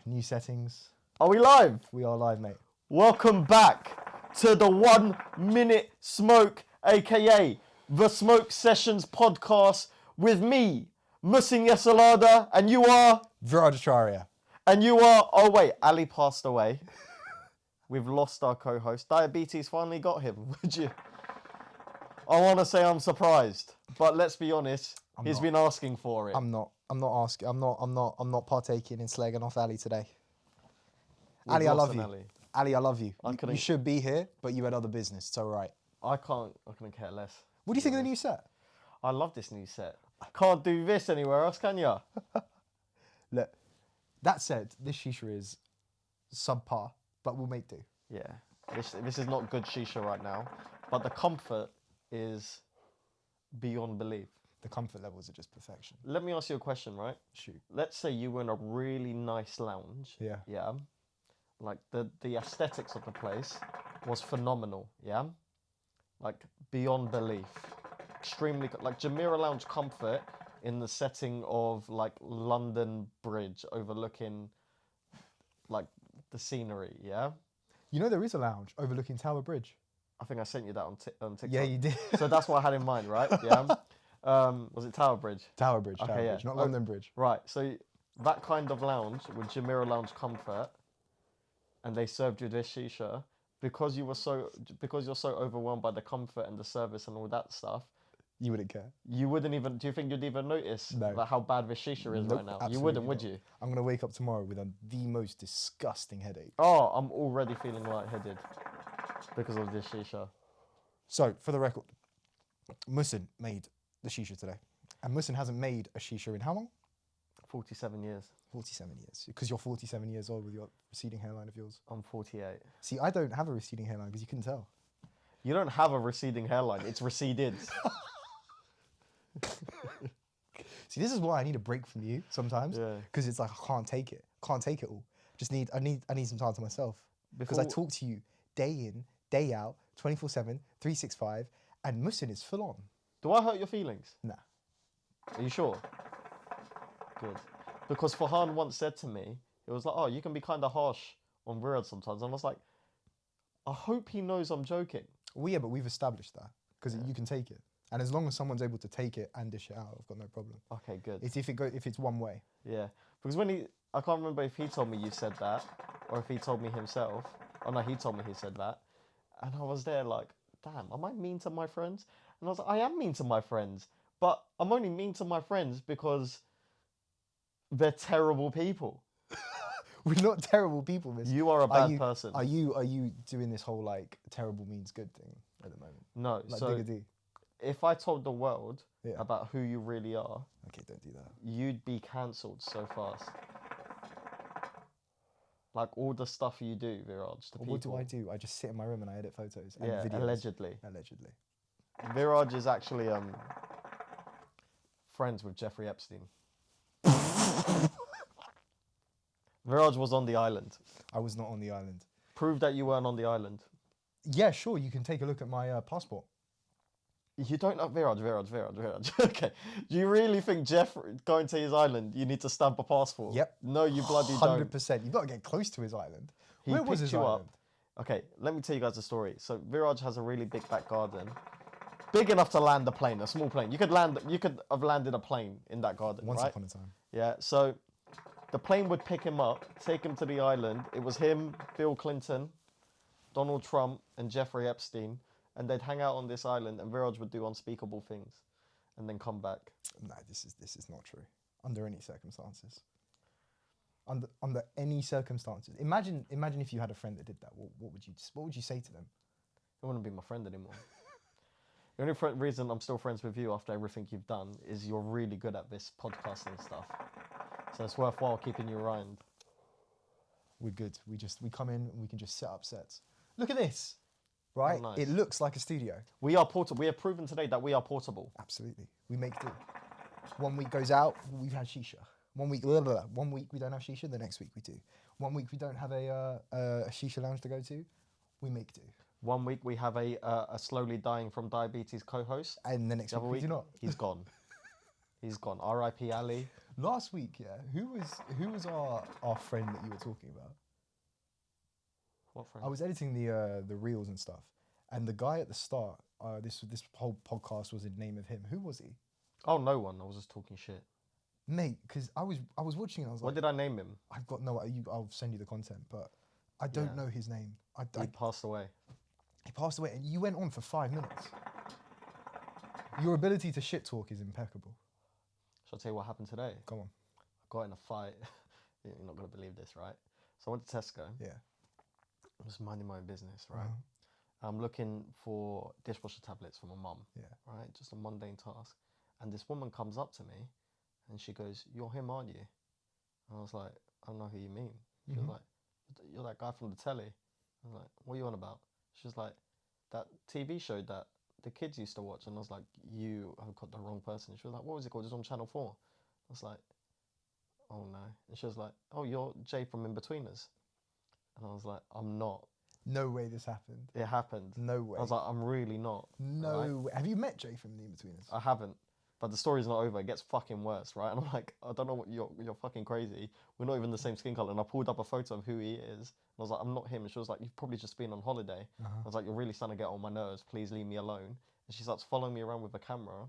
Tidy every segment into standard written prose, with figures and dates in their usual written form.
New settings. Are we live? We are live, mate. Welcome back to the 1 Minute Smoke, aka the Smoke Sessions podcast with me, Muhsin and you are... Viraj. And you are... Oh wait, Ali passed away. We've lost our co-host. Diabetes finally got him, would you? I want to say I'm surprised, but let's be honest, he's been asking for it. I'm not asking. I'm not partaking in slagging off Ali today. Ali, I love you. Ali, I love you. You should be here, but you had other business. It's all right. I couldn't care less. What do you think of the new set? I love this new set. Can't do this anywhere else, can ya? Look, that said, this shisha is subpar, but we'll make do. Yeah, this is not good shisha right now, but the comfort is beyond belief. The comfort levels are just perfection. Let me ask you a question, right? Shoot. Let's say you were in a really nice lounge. Yeah. Yeah. Like the aesthetics of the place was phenomenal. Yeah. Like beyond belief. Extremely like Jumeirah Lounge comfort in the setting of like London Bridge overlooking like the scenery. Yeah. You know there is a lounge overlooking Tower Bridge. I think I sent you that on TikTok. Yeah, you did. So that's what I had in mind, right? Yeah. Was it Tower Bridge? Tower Bridge. Okay, Tower yeah. Bridge, not London Bridge. Right. So that kind of lounge with Jumeirah Lounge comfort, and they served you this shisha because you're so overwhelmed by the comfort and the service and all that stuff. You wouldn't care. You wouldn't even. Do you think you'd even notice like how bad this shisha is right now? You wouldn't, would you? I'm gonna wake up tomorrow with the most disgusting headache. Oh, I'm already feeling lightheaded because of this shisha. So, for the record, Mushin made the shisha today. And Mushin hasn't made a shisha in how long? 47 years. 47 years. Because you're 47 years old with your receding hairline of yours. I'm 48. See, I don't have a receding hairline because you couldn't tell. You don't have a receding hairline. It's receded. See, this is why I need a break from you sometimes. Because it's like, I can't take it. Can't take it all. I need some time to myself. Because I talk to you day in, day out, 24/7, 365, and Mushin is full on. Do I hurt your feelings? Nah. Are you sure? Good. Because Farhan once said to me, it was like, oh, you can be kind of harsh on Viraj sometimes. And I was like, I hope he knows I'm joking. Well, yeah, but we've established that. Because you can take it. And as long as someone's able to take it and dish it out, I've got no problem. Okay, good. It's if it's one way. Yeah. Because I can't remember if he told me you said that, or if he told me himself. Oh no, he told me he said that. And I was there like, damn, am I mean to my friends? And I was like, I am mean to my friends, but I'm only mean to my friends because they're terrible people. We're not terrible people, miss. You are a bad person. Are you doing this whole like terrible means good thing at the moment? No. Like so Digga D. if I told the world about who you really are, okay, don't do that. You'd be cancelled so fast. Like all the stuff you do, Viraj. What do I do? I just sit in my room and I edit photos and videos. Allegedly. Allegedly. Viraj is actually friends with Jeffrey Epstein. Viraj was on the island. I was not on the island. Prove that you weren't on the island. Yeah, sure. You can take a look at my passport. You don't know Viraj. Okay. Do you really think going to his island, you need to stamp a passport? Yep. No, you bloody don't. 100%. You've got to get close to his island. Where was his island? Okay, let me tell you guys a story. So Viraj has a really big back garden. Big enough to land a plane, a small plane. You could have landed a plane in that garden, Once right? upon a time. Yeah, so the plane would pick him up, take him to the island. It was him, Bill Clinton, Donald Trump, and Jeffrey Epstein. And they'd hang out on this island, and Viraj would do unspeakable things, and then come back. No, this is not true. Under any circumstances. Under any circumstances. Imagine if you had a friend that did that. What would you say to them? They wouldn't be my friend anymore. The only reason I'm still friends with you after everything you've done is you're really good at this podcasting stuff. So it's worthwhile keeping you around. We're good. We come in and we can just set up sets. Look at this. Right? Oh, nice. It looks like a studio. We are portable. We have proven today that we are portable. Absolutely. We make do. 1 week goes out, we've had shisha. 1 week, we don't have shisha, the next week we do. 1 week we don't have a shisha lounge to go to, we make do. 1 week we have a slowly dying from diabetes co-host. And the next week we do not. He's gone. He's gone. R.I.P. Ali. Last week, yeah, who was our friend that you were talking about? What friend? I was editing the reels and stuff, and the guy at the start, this whole podcast was in name of him. Who was he? Oh, no one. I was just talking shit. Mate, because I was watching and I was What like, did I name him? I've got no. I'll send you the content, but I don't know his name. He passed away. He passed away, and you went on for 5 minutes. Your ability to shit talk is impeccable. Shall I tell you what happened today? Come on. I got in a fight. You're not going to believe this, right? So I went to Tesco. Yeah. I was minding my own business, right? Uh-huh. I'm looking for dishwasher tablets for my mum. Yeah. Right? Just a mundane task. And this woman comes up to me and she goes, "You're him, aren't you?" And I was like, "I don't know who you mean." She was like, "You're that guy from the telly." I was like, "What are you on about?" She was like, "That TV show that the kids used to watch." And I was like, "You have got the wrong person." She was like, "What was it called? It was on Channel 4. I was like, "Oh no." And she was like, "Oh, you're Jay from Inbetweeners." And I was like, "I'm not." No way this happened. It happened. No way. I was like, "I'm really not." No way. Have you met Jay from the Inbetweeners? I haven't. But the story's not over. It gets fucking worse, right? And I'm like, I don't know what you're fucking crazy. We're not even the same skin color. And I pulled up a photo of who he is. And I was like, I'm not him. And she was like, you've probably just been on holiday. I was like, you're really starting to get on my nerves. Please leave me alone. And she starts following me around with a camera,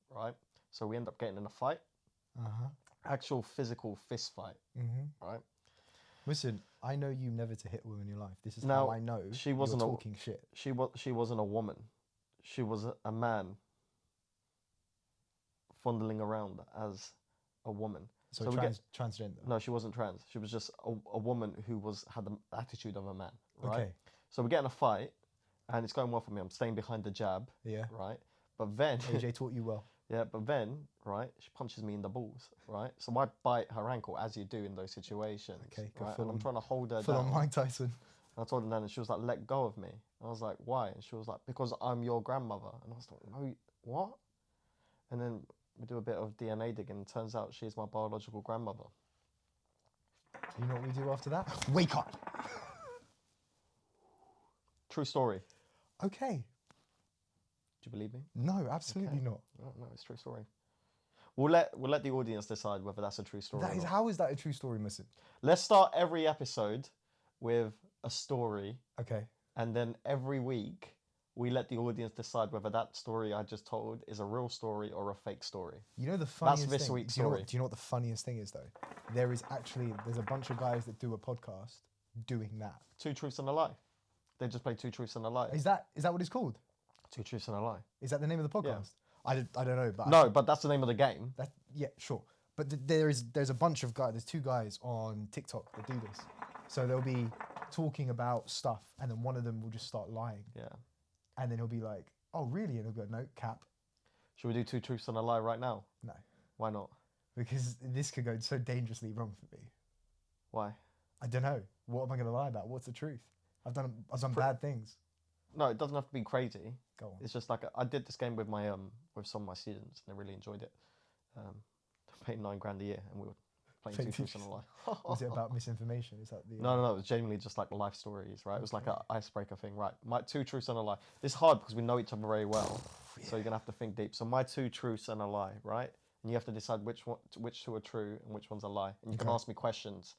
right? So we end up getting in a fight. Actual physical fist fight, right? Listen, I know you never to hit a woman in your life. This is Now, how I know she wasn't you're talking shit. She wasn't a woman. She was a man fondling around as a woman. So transgender? No, she wasn't trans. She was just a woman who had the attitude of a man, right? Okay. So we get in a fight, and it's going well for me. I'm staying behind the jab, Yeah. right? But then... AJ taught you well. Yeah, but then, right, she punches me in the balls, right? So I bite her ankle, as you do in those situations, Okay, right? And I'm trying to hold her full down. on Mike Tyson. And I told her then, and she was like, "Let go of me." And I was like, "Why?" And she was like, "Because I'm your grandmother." And I was like, "No, what?" And then we do a bit of DNA digging, and it turns out she's my biological grandmother. You know what we do after that? Wake up! True story. Okay. Do you believe me? No, absolutely not. No, it's a true story. We'll let the audience decide whether that's a true story. How is that a true story, Mussin? Let's start every episode with a story. Okay. And then every week we let the audience decide whether that story I just told is a real story or a fake story. You know the funniest thing? That's this week's story. Do you know what the funniest thing is though? There's a bunch of guys that do a podcast doing that. 2 truths and a lie. They just play 2 truths and a lie. Is that what it's called? 2 truths and a lie. Is that the name of the podcast? Yeah. I don't know, but but that's the name of the game. Yeah, sure. But there's a bunch of guys. There's 2 guys on TikTok that do this. So they'll be talking about stuff, and then one of them will just start lying. Yeah. And then he'll be like, "Oh, really?" And he'll go, "No, cap." Should we do 2 truths and a lie right now? No. Why not? Because this could go so dangerously wrong for me. Why? I don't know. What am I going to lie about? What's the truth? I've done bad things. No, it doesn't have to be crazy. Go on. It's just like I did this game with my with some of my students, and they really enjoyed it. I paid $9,000 a year, and we were playing 2 truths and a lie. Was it about misinformation? Is that the? No. It was genuinely just like life stories, right? It was like an icebreaker thing, right? My 2 truths and a lie. It's hard because we know each other very well, so you're gonna have to think deep. So my 2 truths and a lie, right? And you have to decide which 2 are true and which one's a lie. And you can ask me questions,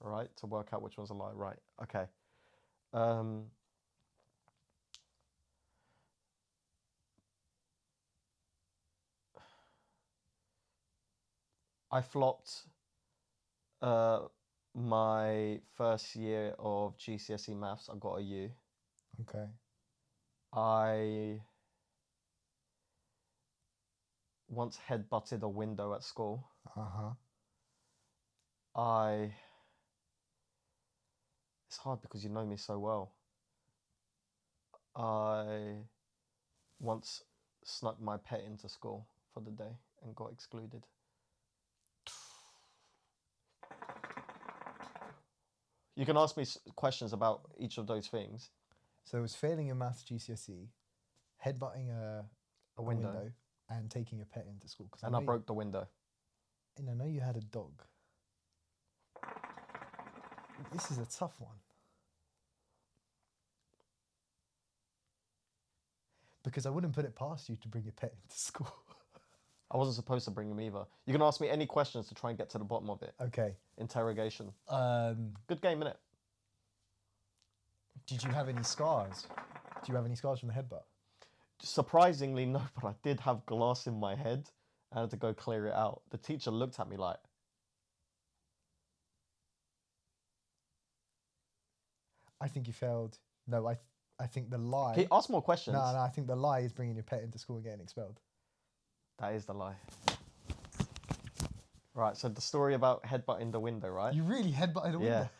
right, to work out which one's a lie. Right? Okay. I flopped my first year of GCSE maths. I got a U. Okay. I once headbutted a window at school. It's hard because you know me so well. I once snuck my pet into school for the day and got excluded. You can ask me questions about each of those things. So it was failing your maths GCSE, headbutting a window, and taking a pet into school. And I broke the window. And I know you had a dog. This is a tough one. Because I wouldn't put it past you to bring your pet into school. I wasn't supposed to bring him either. You can ask me any questions to try and get to the bottom of it. Okay. Interrogation. Good game, innit? Did you have any scars? Do you have any scars from the headbutt? Surprisingly, no, but I did have glass in my head. I had to go clear it out. The teacher looked at me like... I think you failed. No, I think the lie... Can you ask more questions? No, I think the lie is bringing your pet into school and getting expelled. That is the lie. Right, so the story about headbutting the window, right? You really headbutted a window?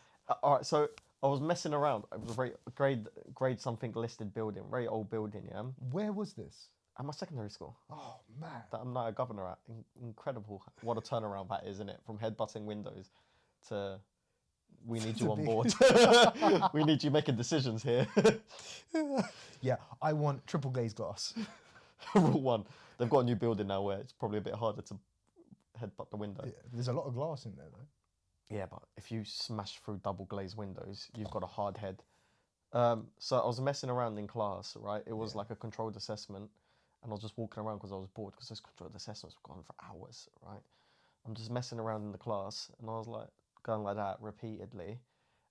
All right, so I was messing around. It was a very grade something listed building, very old building, yeah? Where was this? At my secondary school. Oh, man. That I'm now a governor at. Incredible. What a turnaround that is, isn't it? From headbutting windows to... We need you on board. We need you making decisions here. Yeah, I want triple glazed glass. Rule 1. They've got a new building now where it's probably a bit harder to headbutt the window. Yeah, there's a lot of glass in there, though. Yeah, but if you smash through double glazed windows, you've got a hard head. So I was messing around in class, right? It was like a controlled assessment, and I was just walking around because I was bored because those controlled assessments were going for hours, right? I'm just messing around in the class, and I was like going like that repeatedly,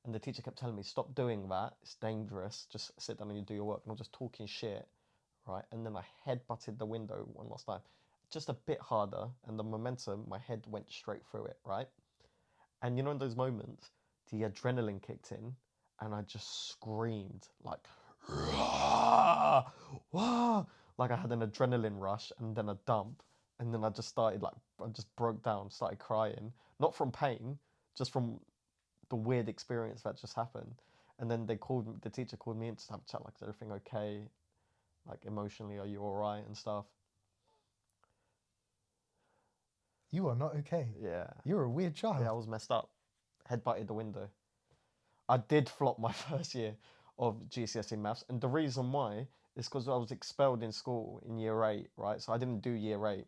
and the teacher kept telling me, "Stop doing that. It's dangerous. Just sit down and you do your work." And I was just talking shit, right? And then I headbutted the window one last time, just a bit harder, and the momentum, my head went straight through it, right? And you know, in those moments, the adrenaline kicked in, and I just screamed like, "Rah! Wah!" Like I had an adrenaline rush and then a dump, and then I just started like, I just broke down, started crying, not from pain, just from the weird experience that just happened. And then the teacher called me in to have a chat, like, is everything okay? Like, emotionally, are you all right and stuff? You are not okay. Yeah. You're a weird child. Yeah, I was messed up. Headbutted the window. I did flop my first year of GCSE maths, and the reason why is because I was expelled in school in year 8, right? So I didn't do year 8.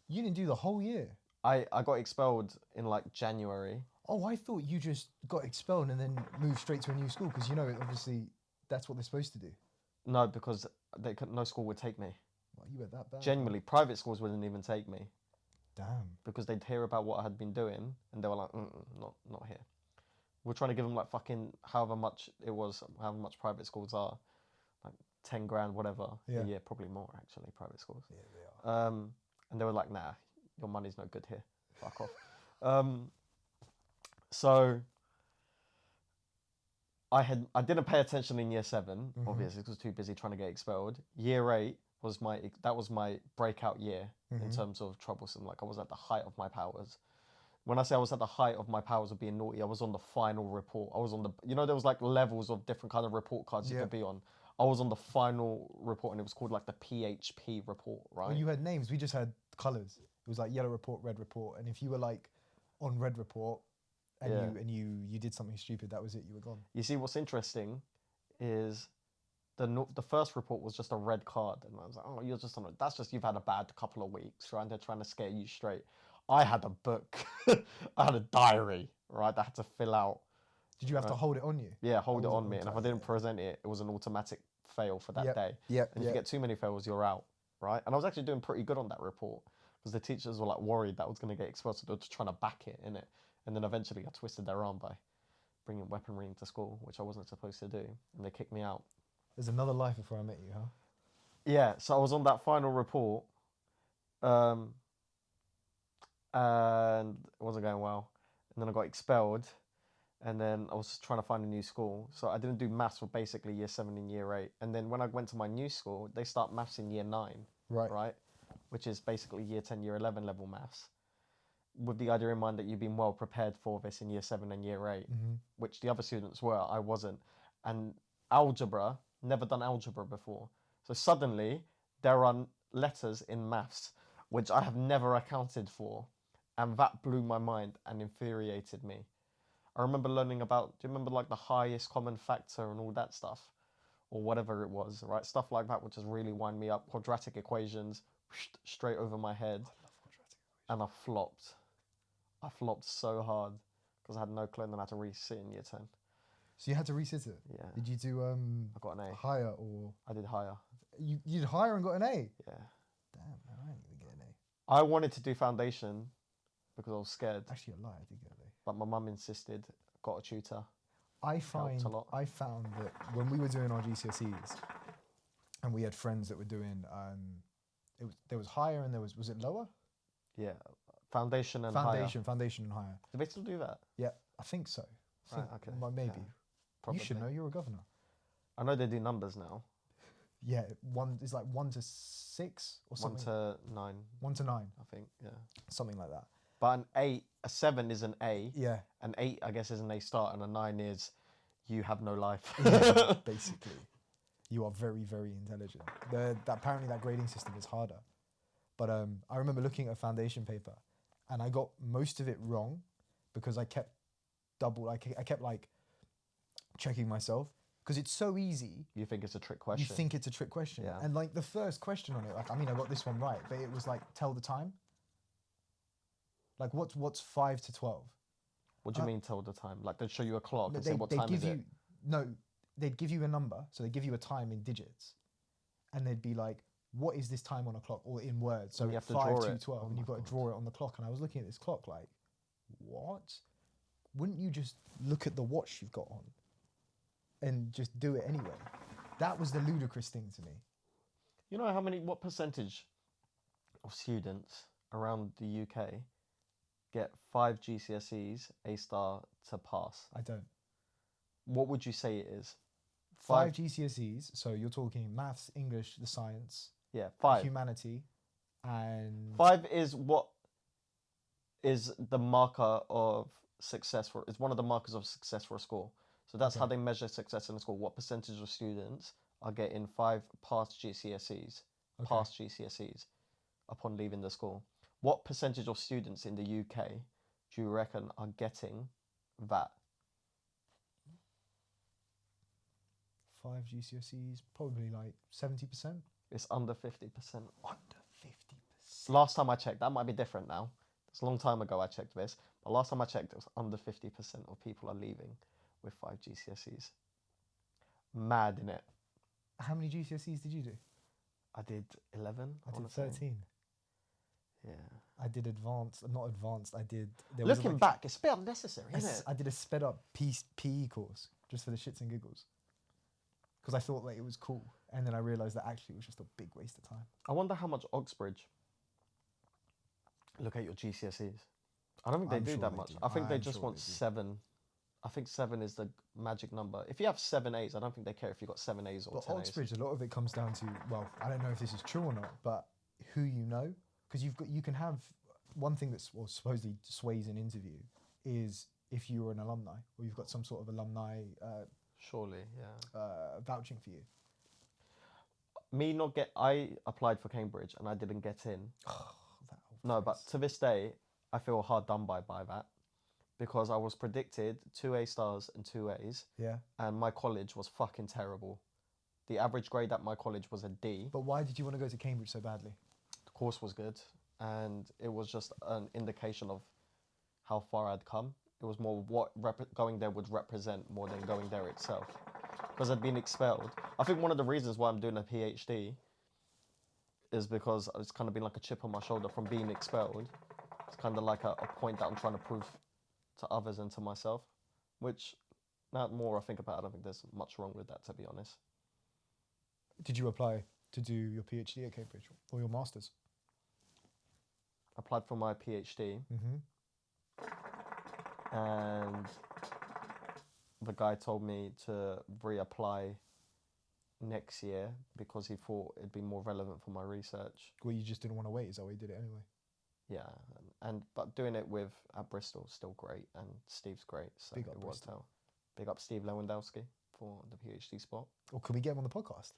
You didn't do the whole year? I got expelled in like January. Oh, I thought you just got expelled and then moved straight to a new school because, you know, obviously that's what they're supposed to do. No, because no school would take me. Well, you were that bad. Genuinely, private schools wouldn't even take me. Damn. Because they'd hear about what I had been doing and they were like, not here. We're trying to give them like fucking however much private schools are, like 10 grand, whatever. Yeah. A year, probably more actually, private schools. Yeah, they are. And they were like, nah, your money's no good here. Fuck off. So I didn't pay attention in year 7, obviously, because I was too busy trying to get expelled. Year 8 was my breakout year in terms of troublesome. Like I was at the height of my powers. When I say I was at the height of my powers of being naughty, I was on the final report. I was on the, you know, there was like levels of different kind of report cards you could be on. I was on the final report, and it was called like the PHP report, right? Well, you had names. We just had colours. It was like yellow report, red report, and if you were like on red report, and you did something stupid, that was it. You were gone. You see, what's interesting is the first report was just a red card, and I was like, oh, you're just on. That's just you've had a bad couple of weeks, right? They're trying to scare you straight. I had a book, I had a diary, right? That I had to fill out. Did you have to hold it on you? Yeah, hold it on me, and if I didn't present it, it was an automatic fail for that day. Yeah. And if you get too many fails, you're out, right? And I was actually doing pretty good on that report because the teachers were like worried that I was going to get expelled, so they were just trying to back it, innit? And then eventually I twisted their arm by bringing weaponry into school, which I wasn't supposed to do, and they kicked me out. There's another life before I met you, huh? Yeah, so I was on that final report, and it wasn't going well. And then I got expelled, and then I was trying to find a new school. So I didn't do maths for basically year 7 and year 8. And then when I went to my new school, they start maths in year 9, right? Which is basically year 10, year 11 level maths, with the idea in mind that you've been well prepared for this in year 7 and year 8, which the other students were, I wasn't. And algebra, never done algebra before. So suddenly there are letters in maths, which I have never accounted for. And that blew my mind and infuriated me. I remember learning about, do you remember like the highest common factor and all that stuff? Or whatever it was, right? Stuff like that would just really wind me up. Quadratic equations, straight over my head. I love quadratic equations. And I flopped. I flopped so hard because I had no clue, and then I had to resit in year 10. So you had to resit it? Yeah. Did you do I got an A. higher or? I did higher. You did higher and got an A? Yeah. Damn, man, I didn't even get an A. I wanted to do foundation because I was scared, Actually, a lie. I did get a. but my mum insisted. Got a tutor. I Helped a lot. found that when we were doing our GCSEs, and we had friends that were doing, there was higher and was it lower? Yeah, foundation and higher. Foundation and higher. Do they still do that? Yeah, I think so. Right, okay. Maybe. Yeah, you should know. You're a governor. I know they do numbers now. Yeah, one is like 1 to 6 or something. 1 to 9. 1 to 9. I think. Yeah. Something like that. But a 7 is an A. Yeah. An 8, I guess, is an A star, and a 9 is you have no life. Yeah, basically, you are very, very intelligent. Apparently that grading system is harder. But I remember looking at a foundation paper, and I got most of it wrong because I kept I kept like checking myself because it's so easy. You think it's a trick question. You think it's a trick question. Yeah. And like the first question on it, like I mean I got this one right, but it was like tell the time. Like what's 5 to 12? What do you mean tell the time? Like they'd show you a clock and they, say what time is it? No, they'd give you a number, so they give you a time in digits, and they'd be like, what is this time on a clock, or in words? So you have to 5 draw to it. 12, Oh and you've my got God. to draw it on the clock. And I was looking at this clock like, what? Wouldn't you just look at the watch you've got on and just do it anyway? That was the ludicrous thing to me. You know what percentage of students around the UK get 5 GCSEs, A star to pass? I don't. What would you say it is? 5 GCSEs, so you're talking maths, English, the science, Yeah, 5. humanity, and 5 is what is the marker of success for. It's one of the markers of success for a school. So that's how they measure success in a school. What percentage of students are getting 5 past GCSEs, past GCSEs, upon leaving the school? What percentage of students in the UK do you reckon are getting that? 5 GCSEs, probably like 70%. It's under 50%. Under 50%. Last time I checked, that might be different now. It's a long time ago I checked this, but last time I checked, it was under 50% of people are leaving with 5 GCSEs. Mad, innit? How many GCSEs did you do? I did 11. I did 13. Yeah. I did advanced, not advanced. I did. Looking back, it's a bit unnecessary, isn't it? I did a sped up PE course just for the shits and giggles because I thought that it was cool, and then I realised that actually it was just a big waste of time. I wonder how much Oxbridge look at your GCSEs. I don't think they do that much. I think they just want 7. I think 7 is the magic number. If you have 7 A's, I don't think they care if you got 7 A's or 10 A's. Oxbridge, a lot of it comes down to, well, I don't know if this is true or not, but who you know, because you can have one thing that's supposedly sways an interview is if you're an alumni or you've got some sort of alumni. Surely, yeah. Vouching for you. I applied for Cambridge and I didn't get in. No, but to this day, I feel hard done by that because I was predicted 2 A stars and 2 A's. Yeah. And my college was fucking terrible. The average grade at my college was a D. But why did you want to go to Cambridge so badly? The course was good and it was just an indication of how far I'd come. It was more what going there would represent more than going there itself. Because I'd been expelled. I think one of the reasons why I'm doing a PhD is because it's kind of been like a chip on my shoulder from being expelled. It's kind of like a point that I'm trying to prove to others and to myself, which now more I think about it, I don't think there's much wrong with that, to be honest. Did you apply to do your PhD at Cambridge or your master's? Applied for my PhD. And the guy told me to reapply next year because he thought it'd be more relevant for my research. Well, you just didn't want to wait, is that why you did it anyway? Yeah, but doing it at Bristol is still great, and Steve's great, so Big up it worked Bristol. out. Big up Steve Lewandowski for the PhD spot. Or could we get him on the podcast?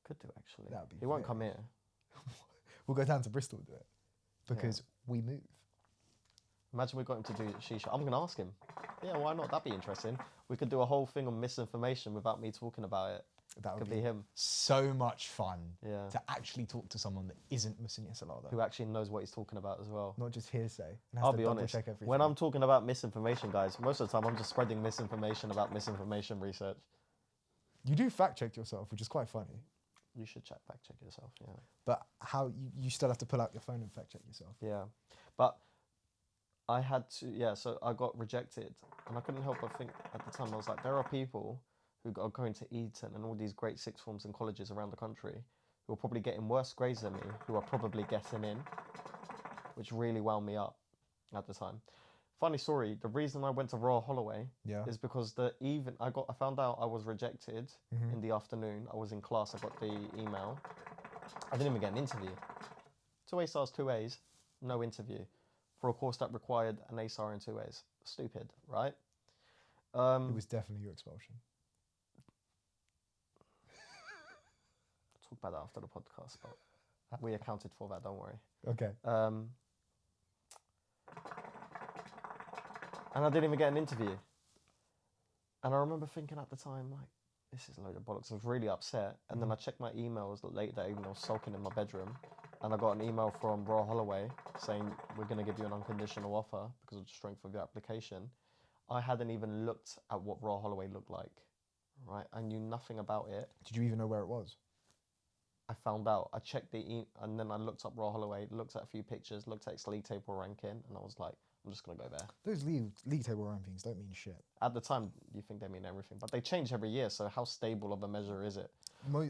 Could do, actually. That'd be He won't very come here. We'll go down to Bristol and do it because we move. Imagine we got him to do shisha. I'm going to ask him. Yeah, why not? That'd be interesting. We could do a whole thing on misinformation without me talking about it. That would be him. So much fun to actually talk to someone that isn't Muhsin and Viraj. Who actually knows what he's talking about as well. Not just hearsay. And has I'll to be honest. check everything. When I'm talking about misinformation, guys, most of the time I'm just spreading misinformation about misinformation research. You do fact check yourself, which is quite funny. You should fact check yourself, yeah. But how you still have to pull out your phone and fact check yourself. Yeah, but I had to, so I got rejected, and I couldn't help but think at the time, I was like, there are people who are going to Eton and all these great sixth forms and colleges around the country who are probably getting worse grades than me, who are probably getting in, which really wound me up at the time. Funny story, the reason I went to Royal Holloway is because I found out I was rejected in the afternoon. I was in class, I got the email. I didn't even get an interview. 2 A stars, 2 A's, no interview. For a course that required an A star and 2 A's. Stupid, right? It was definitely your expulsion. Talk about that after the podcast, but we accounted for that, don't worry. Okay. And I didn't even get an interview. And I remember thinking at the time, like, this is a load of bollocks. I was really upset. And then I checked my emails late that evening. I was sulking in my bedroom. And I got an email from Royal Holloway saying, we're going to give you an unconditional offer because of the strength of your application. I hadn't even looked at what Royal Holloway looked like, right? I knew nothing about it. Did you even know where it was? I found out. I checked and then I looked up Royal Holloway, looked at a few pictures, looked at its league table ranking, and I was like, I'm just going to go there. Those league table rankings don't mean shit. At the time, you think they mean everything, but they change every year, so how stable of a measure is it?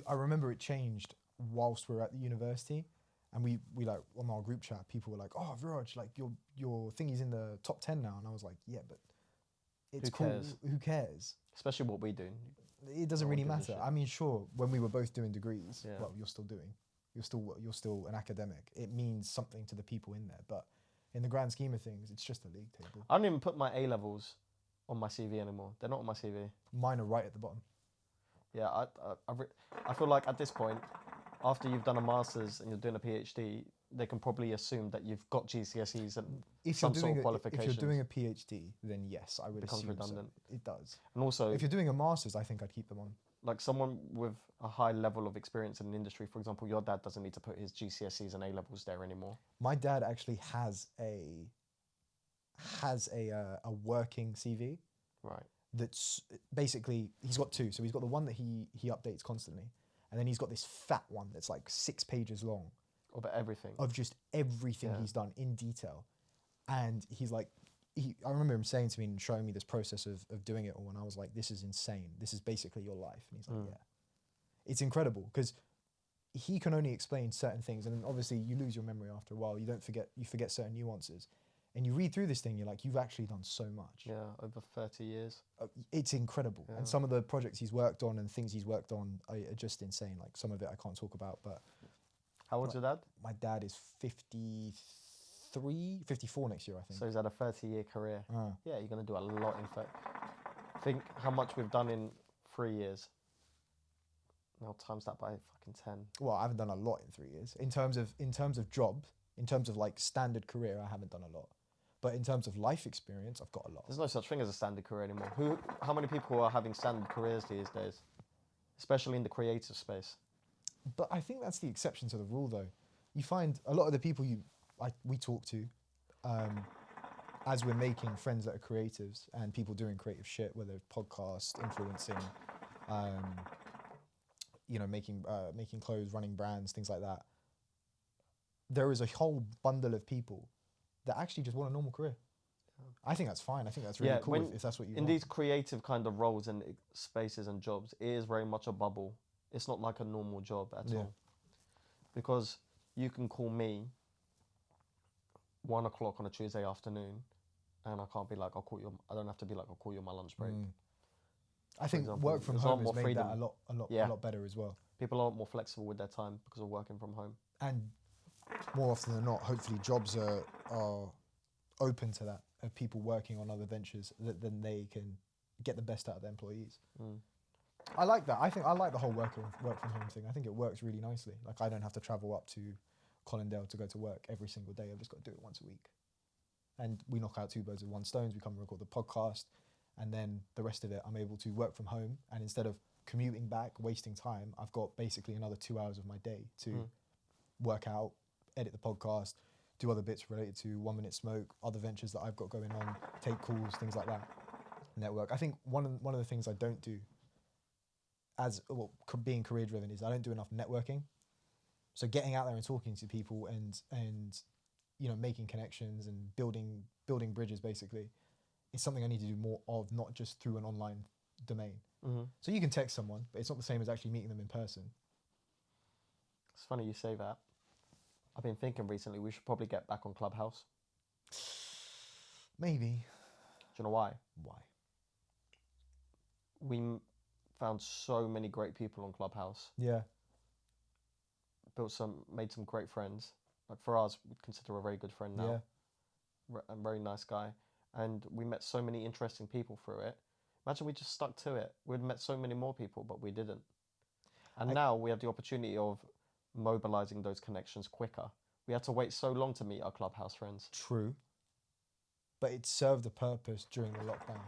I remember it changed whilst we were at the university, and we like, on our group chat, people were like, oh, Viraj, like, your thingy's in the top 10 now. And I was like, yeah, but it's cool. Who cares? Especially what we do. It doesn't really matter. I mean, sure, when we were both doing degrees, well, you're still an academic. It means something to the people in there, but in the grand scheme of things, it's just a league table. I don't even put my A levels on my CV anymore. They're not on my CV. Mine are right at the bottom. Yeah, I feel like at this point, after you've done a master's and you're doing a PhD, they can probably assume that you've got GCSEs and some sort of qualifications. If you're doing a PhD, then yes, I would assume redundant. So. It does. And also, if you're doing a master's, I think I'd keep them on. Like someone with a high level of experience in the industry, for example, your dad doesn't need to put his GCSEs and A levels there anymore. My dad actually has a working CV. Right. That's basically, he's got two. So he's got the one that he updates constantly, and then he's got this fat one that's like 6 pages long. Of everything. Of just everything he's done in detail. And he's like, I remember him saying to me and showing me this process of doing it all, and I was like, this is insane. This is basically your life. And he's like, yeah. It's incredible because he can only explain certain things, and then obviously you lose your memory after a while. You forget certain nuances. And you read through this thing, you're like, you've actually done so much. Yeah, over 30 years. It's incredible. Yeah. And some of the projects he's worked on and things he's worked on are just insane. Like some of it I can't talk about, but... How old's your dad? My dad is 54 next year, I think. So he's had a 30-year career. Yeah, you're going to do a lot in fact. Think how much we've done in 3 years. Now times that by fucking 10. Well, I haven't done a lot in 3 years. In terms of job, in terms of like standard career, I haven't done a lot. But in terms of life experience, I've got a lot. There's no such thing as a standard career anymore. How many people are having standard careers these days? Especially in the creative space. But I think that's the exception to the rule, though. You find a lot of the people we talk to, as we're making friends that are creatives and people doing creative shit, whether it's podcast, influencing, making clothes, running brands, things like that. There is a whole bundle of people that actually just want a normal career. I think that's fine. I think that's really cool if that's what you want. In these creative kind of roles and spaces and jobs, it is very much a bubble. It's not like a normal job at all. Because you can call me 1 o'clock on a Tuesday afternoon and I can't be like, I don't have to be like, I'll call you on my lunch break. I think work from home has made that a lot better as well. People are more flexible with their time because of working from home. And more often than not, hopefully jobs are open to that, of people working on other ventures, then they can get the best out of their employees. I like that. I like the whole work from home thing. I think it works really nicely. Like I don't have to travel up to Colindale to go to work every single day. I've just got to do it once a week. And we knock out 2 birds with one stone. We come and record the podcast, and then the rest of it I'm able to work from home. And instead of commuting back, wasting time, I've got basically another 2 hours of my day to work out, edit the podcast, do other bits related to 1 Minute Smoke, other ventures that I've got going on, take calls, things like that. Network. I think one of the things I don't do being career driven is I don't do enough networking. So getting out there and talking to people and you know, making connections and building bridges basically is something I need to do more of, not just through an online domain. Mm-hmm. So you can text someone, but it's not the same as actually meeting them in person. It's funny you say that. I've been thinking recently we should probably get back on Clubhouse. Maybe. Do you know why? Why? We found so many great people on Clubhouse. Yeah. Made some great friends. Like Faraz, we consider a very good friend now. Yeah. A very nice guy. And we met so many interesting people through it. Imagine we just stuck to it. We'd met so many more people, but we didn't. And now we have the opportunity of mobilizing those connections quicker. We had to wait so long to meet our Clubhouse friends. True. But it served a purpose during the lockdown.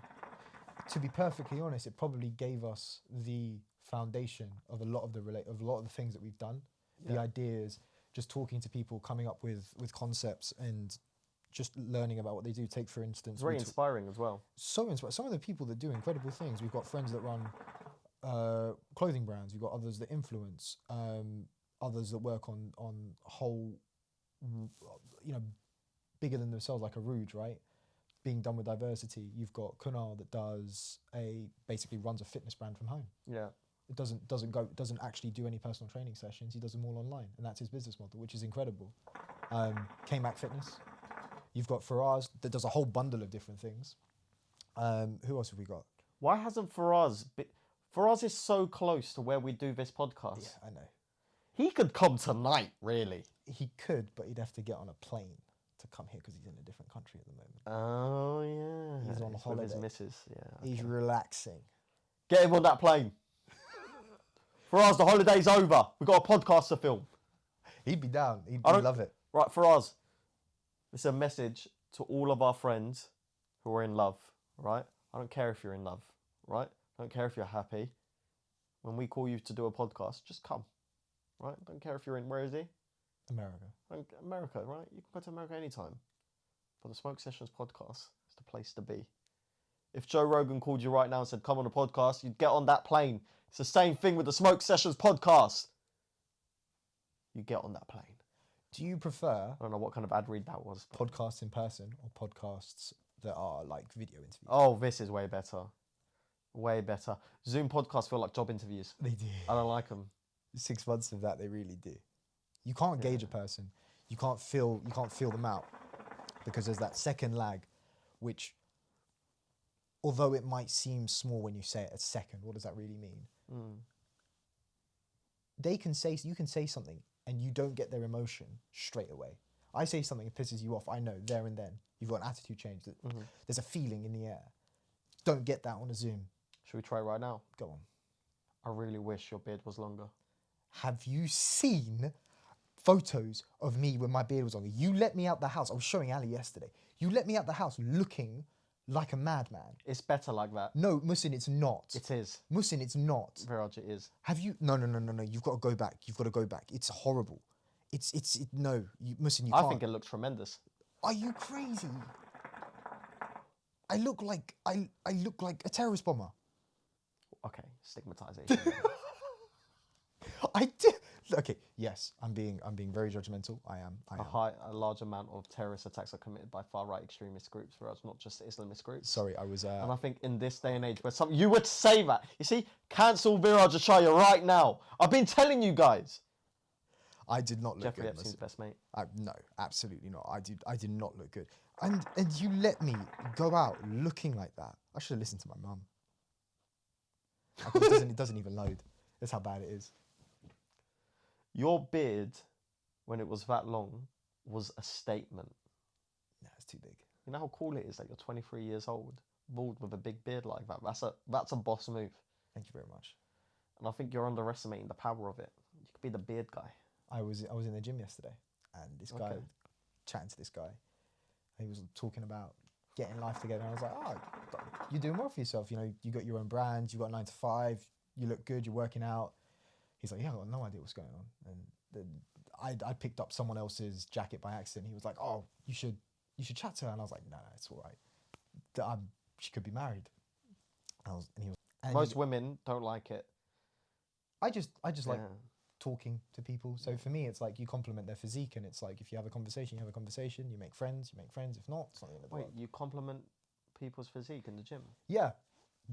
To be perfectly honest, it probably gave us the foundation of a lot of the things that we've done. Yeah. The ideas, just talking to people, coming up with concepts and just learning about what they do. Take, for instance... It's very inspiring as well. So inspiring. Some of the people that do incredible things. We've got friends that run clothing brands. We've got others that influence, others that work on whole, you know, bigger than themselves, like a Rouge, right? Being done with diversity. You've got Kunal that basically runs a fitness brand from home. Yeah. It doesn't actually do any personal training sessions. He does them all online, and that's his business model, which is incredible. K-Mac Fitness. You've got Faraz that does a whole bundle of different things. Who else have we got? Why hasn't Faraz... Faraz is so close to where we do this podcast. Yeah, I know. He could come tonight, really. He could, but he'd have to get on a plane to come here because he's in a different country at the moment. Oh, yeah. He's on holiday. With his missus, yeah. Okay. He's relaxing. Get him on that plane. Faraz, the holiday's over. We've got a podcast to film. He'd be down. He'd love it. Right, Faraz, it's a message to all of our friends who are in love, right? I don't care if you're in love, right? I don't care if you're happy. When we call you to do a podcast, just come, right? Don't care if you're in... Where is he? America, right? You can go to America anytime. But the Smoke Sessions podcast is the place to be. If Joe Rogan called you right now and said, come on the podcast, you'd get on that plane. It's the same thing with the Smoke Sessions podcast. You get on that plane. Do you prefer... I don't know what kind of ad read that was. But... podcasts in person or podcasts that are like video interviews? Oh, this is way better. Way better. Zoom podcasts feel like job interviews. They do. I don't like them. 6 months of that, they really do. You can't gauge a person. You can't feel them out because there's that second lag, which, although it might seem small when you say it a second, what does that really mean? You can say something and you don't get their emotion straight away. I say something that pisses you off, I know, there and then. You've got an attitude change. There's a feeling in the air. Don't get that on a Zoom. Should we try right now? Go on. I really wish your beard was longer. Have you seen photos of me when my beard was longer? You let me out the house. I was showing Ali yesterday. You let me out the house looking like a madman. It's better like that. No, Mussin, it's not. It is. Mussin, it's not. Viraj, it is. Have you... No. You've got to go back. It's horrible. No. Mussin, you can't. I think it looks tremendous. Are you crazy? I look like a terrorist bomber. Okay, stigmatization. I do. Okay, yes, I'm being very judgmental. I am. A large amount of terrorist attacks are committed by far-right extremist groups, whereas not just Islamist groups. Sorry, I was... And I think in this day and age, where you would say that. You see, cancel Viraj Achaya right now. I've been telling you guys. I did not look Jeffrey good. Epstein's best mate. No, absolutely not. I did not look good. And you let me go out looking like that. I should have listened to my mum. It doesn't even load. That's how bad it is. Your beard, when it was that long, was a statement. No, it's too big. You know how cool it is that you're 23 years old, bald with a big beard like that? That's a boss move. Thank you very much. And I think you're underestimating the power of it. You could be the beard guy. I was in the gym yesterday, and this guy, chatting to this guy, he was talking about getting life together. And I was like, oh, you're doing well for yourself. You know, you got your own brand, you got 9 to 5, you look good, you're working out. He's like, yeah, I got no idea what's going on. And I picked up someone else's jacket by accident. He was like, oh, you should chat to her. And I was like, no, it's all right. She could be married. And most women don't like it I just like talking to people. So for me, it's like you compliment their physique, and it's like if you have a conversation, you have a conversation. You make friends. If not, it's not the end of the world. You compliment people's physique in the gym? Yeah,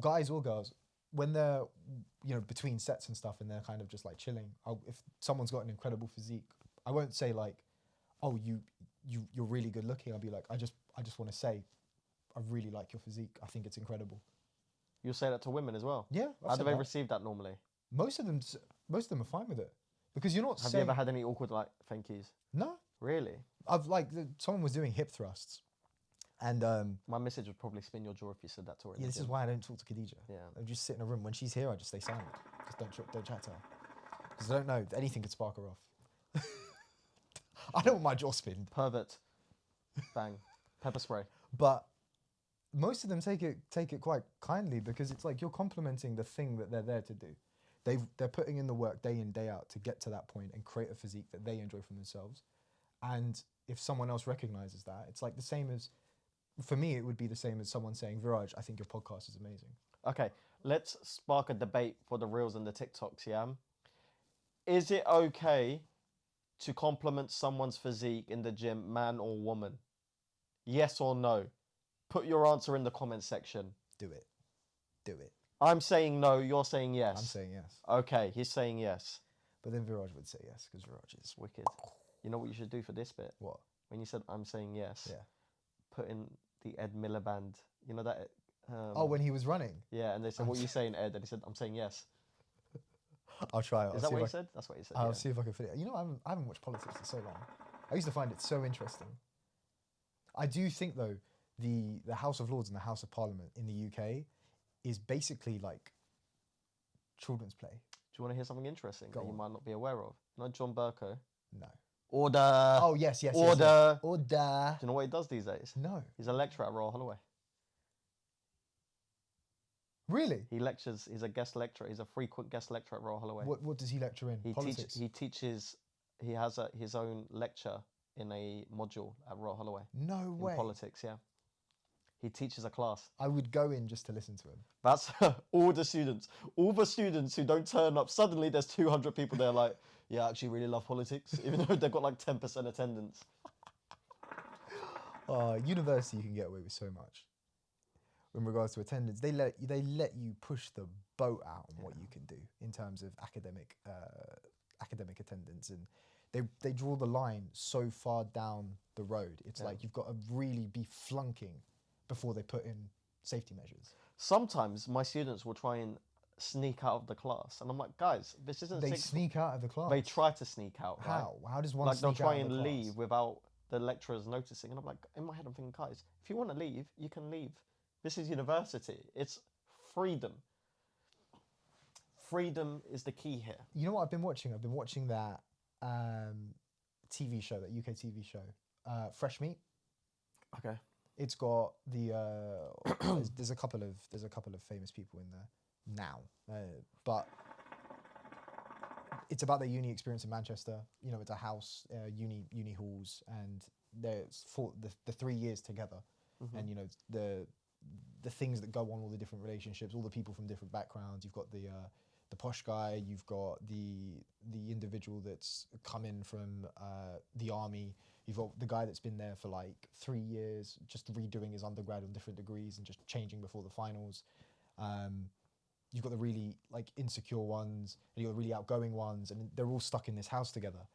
guys or girls. When they're, between sets and stuff, and they're kind of just like chilling. If someone's got an incredible physique, I won't say like, "Oh, you're really good looking." I'll be like, "I just want to say, I really like your physique. I think it's incredible." You'll say that to women as well? Yeah. How do they receive that normally? Most of them are fine with it, because you're not. Have you ever had any awkward like thank yous? No. Really? I've someone was doing hip thrusts, and my message would probably spin your jaw if you said that to her. Yeah, this is why I don't talk to Khadija. Yeah. I just sit in a room. When she's here, I just stay silent. Just don't chat to her, because I don't know, anything could spark her off. I don't want my jaw spinned. Pervert. Bang. Pepper spray. But most of them take it quite kindly, because it's like you're complimenting the thing that they're there to do. They're putting in the work day in, day out to get to that point and create a physique that they enjoy for themselves. And if someone else recognizes that, it's like the same as, for me, it would be the same as someone saying, "Viraj, I think your podcast is amazing." Okay, let's spark a debate for the Reels and the TikToks, yeah? Is it okay to compliment someone's physique in the gym, man or woman? Yes or no? Put your answer in the comment section. Do it. Do it. I'm saying no, you're saying yes. I'm saying yes. Okay, he's saying yes. But then Viraj would say yes, because Viraj is wicked. You know what you should do for this bit? What? When you said I'm saying yes, yeah, put in the Ed Miliband. You know that? When he was running? Yeah, and they said, "What are you saying, Ed?" And he said, "I'm saying yes." I'll try it. Is that what he said? That's what he said. I'll see if I can fit it. I haven't watched politics in so long. I used to find it so interesting. I do think, though, the House of Lords and the House of Parliament in the UK is basically like children's play. Do you want to hear something interesting that you might not be aware of? You know John Bercow? No. Order. Oh, yes. Order. Yes. Order. Do you know what he does these days? No. He's a lecturer at Royal Holloway. Really? He lectures. He's a guest lecturer. He's a frequent guest lecturer at Royal Holloway. What does he lecture in? Politics? He teaches. He has his own lecture in a module at Royal Holloway. No way. In politics, yeah. He teaches a class. I would go in just to listen to him. That's all the students. All the students who don't turn up. Suddenly there's 200 people there like, yeah, I actually really love politics, even though they've got like 10% attendance. University, you can get away with so much. In regards to attendance, they let you push the boat out on what you can do in terms of academic attendance, and they draw the line so far down the road. It's like you've got to really be flunking before they put in safety measures. Sometimes my students will try and sneak out of the class, and I'm like, guys, this isn't. They sneak out of the class. They try to sneak out. How? Right? How does one like sneak out of the class? They'll try and leave without the lecturers noticing, and I'm like, in my head, I'm thinking, guys, if you want to leave, you can leave. This is university. It's freedom. Freedom is the key here. You know what I've been watching? I've been watching that TV show, that UK TV show, Fresh Meat. Okay. It's got the there's a couple of famous people in there now, but it's about their uni experience in Manchester. It's a house, uni halls, and there's the 3 years together, and the things that go on, all the different relationships, all the people from different backgrounds. You've got the posh guy, you've got the individual that's come in from the army, you've got the guy that's been there for like 3 years, just redoing his undergrad on different degrees and just changing before the finals. You've got the really like insecure ones, and you've got the really outgoing ones, and they're all stuck in this house together.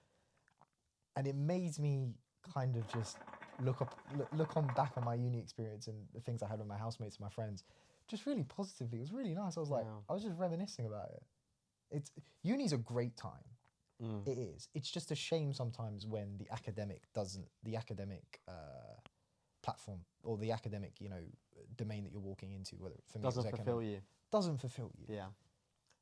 And it made me kind of just look back on my uni experience and the things I had with my housemates and my friends, just really positively. It was really nice. I was just reminiscing about it. Uni's a great time. It is. It's just a shame sometimes when the academic platform or the academic, domain that you're walking into, whether for me doesn't fulfill you. Doesn't fulfill you. Yeah.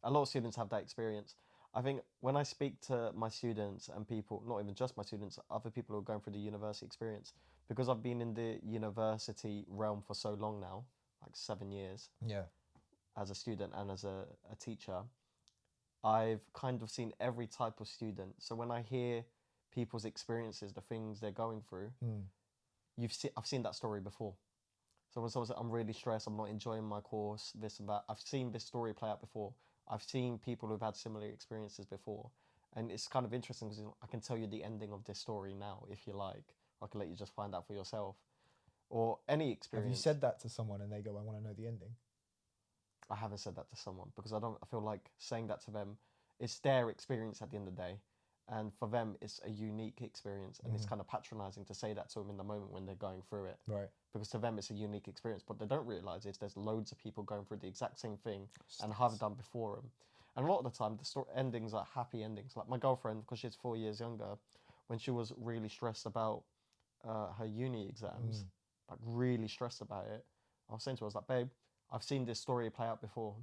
A lot of students have that experience. I think when I speak to my students and people, not even just my students, other people who are going through the university experience, because I've been in the university realm for so long now, like 7 years. Yeah. As a student and as a teacher, I've kind of seen every type of student. So when I hear people's experiences, the things they're going through, I've seen that story before. So when someone says, I'm really stressed, I'm not enjoying my course, this and that, I've seen this story play out before. I've seen people who've had similar experiences before, and it's kind of interesting because I can tell you the ending of this story now, if you like. I can let you just find out for yourself, or any experience. Have you said that to someone and they go, "I want to know the ending"? I haven't said that to someone because I feel like saying that to them, it's their experience at the end of the day. And for them, it's a unique experience, and it's kind of patronizing to say that to them in the moment when they're going through it. Right. Because to them, it's a unique experience. But they don't realize is there's loads of people going through the exact same thing and have done before them. And a lot of the time, the story endings are happy endings. Like my girlfriend, because she's 4 years younger, when she was really stressed about her uni exams, like really stressed about it, I was saying to her, I was like, babe, I've seen this story play out before.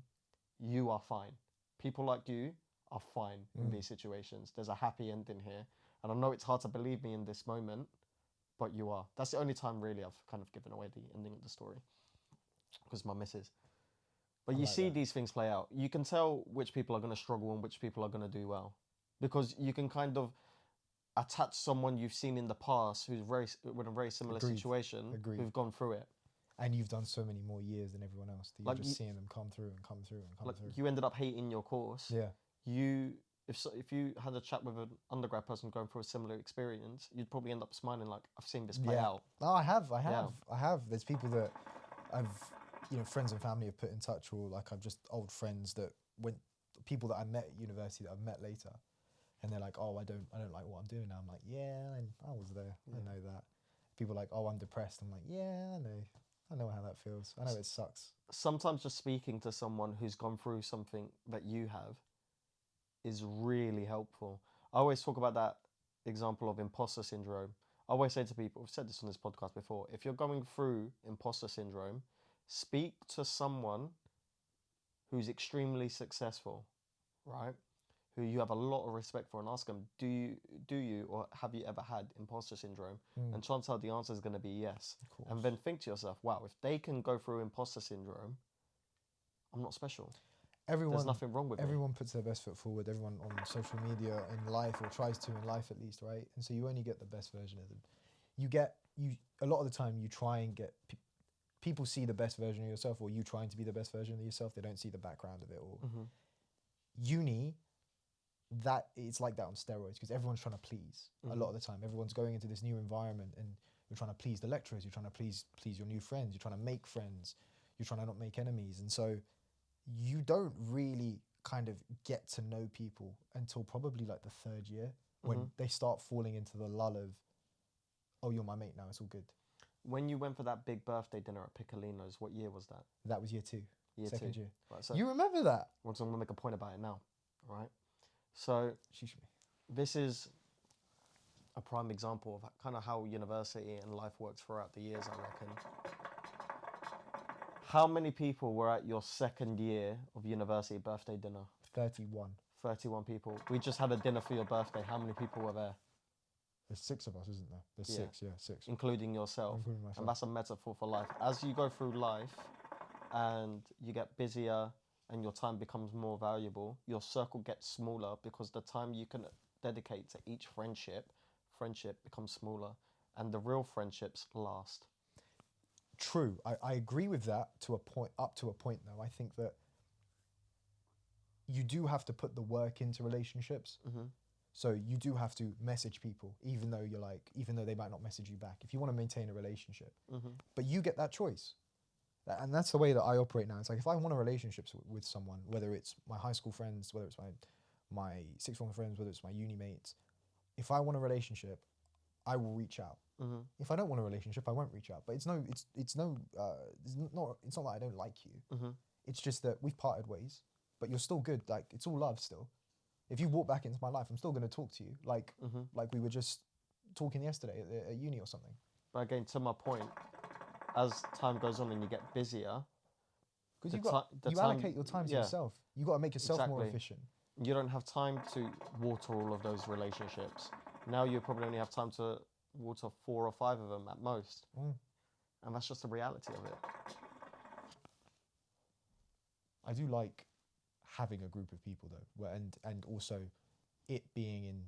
You are fine. People like you are fine in these situations. There's a happy ending here. And I know it's hard to believe me in this moment, but you are. That's the only time really I've kind of given away the ending of the story. Because my missus. But you see these things play out. You can tell which people are going to struggle and which people are going to do well. Because you can kind of attach someone you've seen in the past who's in a very similar situation, who've gone through it. And you've done so many more years than everyone else. That you're just seeing them come through and come through and come through. You ended up hating your course. Yeah. If you had a chat with an undergrad person going through a similar experience, you'd probably end up smiling like, I've seen this play out. Oh, I have. There's people that friends and family have put in touch, or like I've just old friends people that I met at university that I've met later, and they're like, oh, I don't like what I'm doing now. I'm like, yeah, I was there. I know that. People are like, oh, I'm depressed. I'm like, yeah, I know how that feels. I know it sucks. Sometimes just speaking to someone who's gone through something that you have is really helpful. I always talk about that example of imposter syndrome. I always say to people, I've said this on this podcast before, if you're going through imposter syndrome, speak to someone who's extremely successful, right? Who you have a lot of respect for, and ask them, do you or have you ever had imposter syndrome? And chances are the answer is going to be yes. And then think to yourself, wow, if they can go through imposter syndrome, I'm not special. There's nothing wrong with me. Everyone puts their best foot forward. Everyone on social media, in life, or tries to in life at least, right? And so you only get the best version of them. A lot of the time you try and get people see the best version of yourself, or you trying to be the best version of yourself. They don't see the background of it all. Uni, that it's like that on steroids, because everyone's trying to please. A lot of the time, everyone's going into this new environment, and you're trying to please the lecturers. You're trying to please your new friends. You're trying to make friends. You're trying to not make enemies, and so you don't really kind of get to know people until probably like the third year, when they start falling into the lull of, oh, you're my mate now, it's all good. When you went for that big birthday dinner at Piccolino's, what year was that? That was year 2. Second year. Right, so you remember that? Well, so I'm going to make a point about it now, right? So this is a prime example of kind of how university and life works throughout the years, I reckon. How many people were at your second year of university birthday dinner? 31. 31 people. We just had a dinner for your birthday. How many people were there? There's 6 of us, isn't there? There's 6, 6. Including yourself. Including myself. And that's a metaphor for life. As you go through life and you get busier and your time becomes more valuable, your circle gets smaller, because the time you can dedicate to each friendship becomes smaller, and the real friendships last. True. I agree with that up to a point though. I think that you do have to put the work into relationships. So you do have to message people, even though they might not message you back, if you want to maintain a relationship. But you get that choice. And that's the way that I operate now. It's like, if I want a relationship with someone, whether it's my high school friends, whether it's my sixth form friends, whether it's my uni mates, if I want a relationship, I will reach out. If I don't want a relationship, I won't reach out. But it's not that I don't like you. It's just that we've parted ways, but you're still good. Like, it's all love still. If you walk back into my life, I'm still going to talk to you like we were just talking yesterday at uni or something. But again, to my point, as time goes on and you get busier, because you allocate your time to yourself. You got to make yourself more efficient. You don't have time to water all of those relationships. Now you probably only have time to water 4 or 5 of them at most. And that's just the reality of it. I do like having a group of people though, and also it being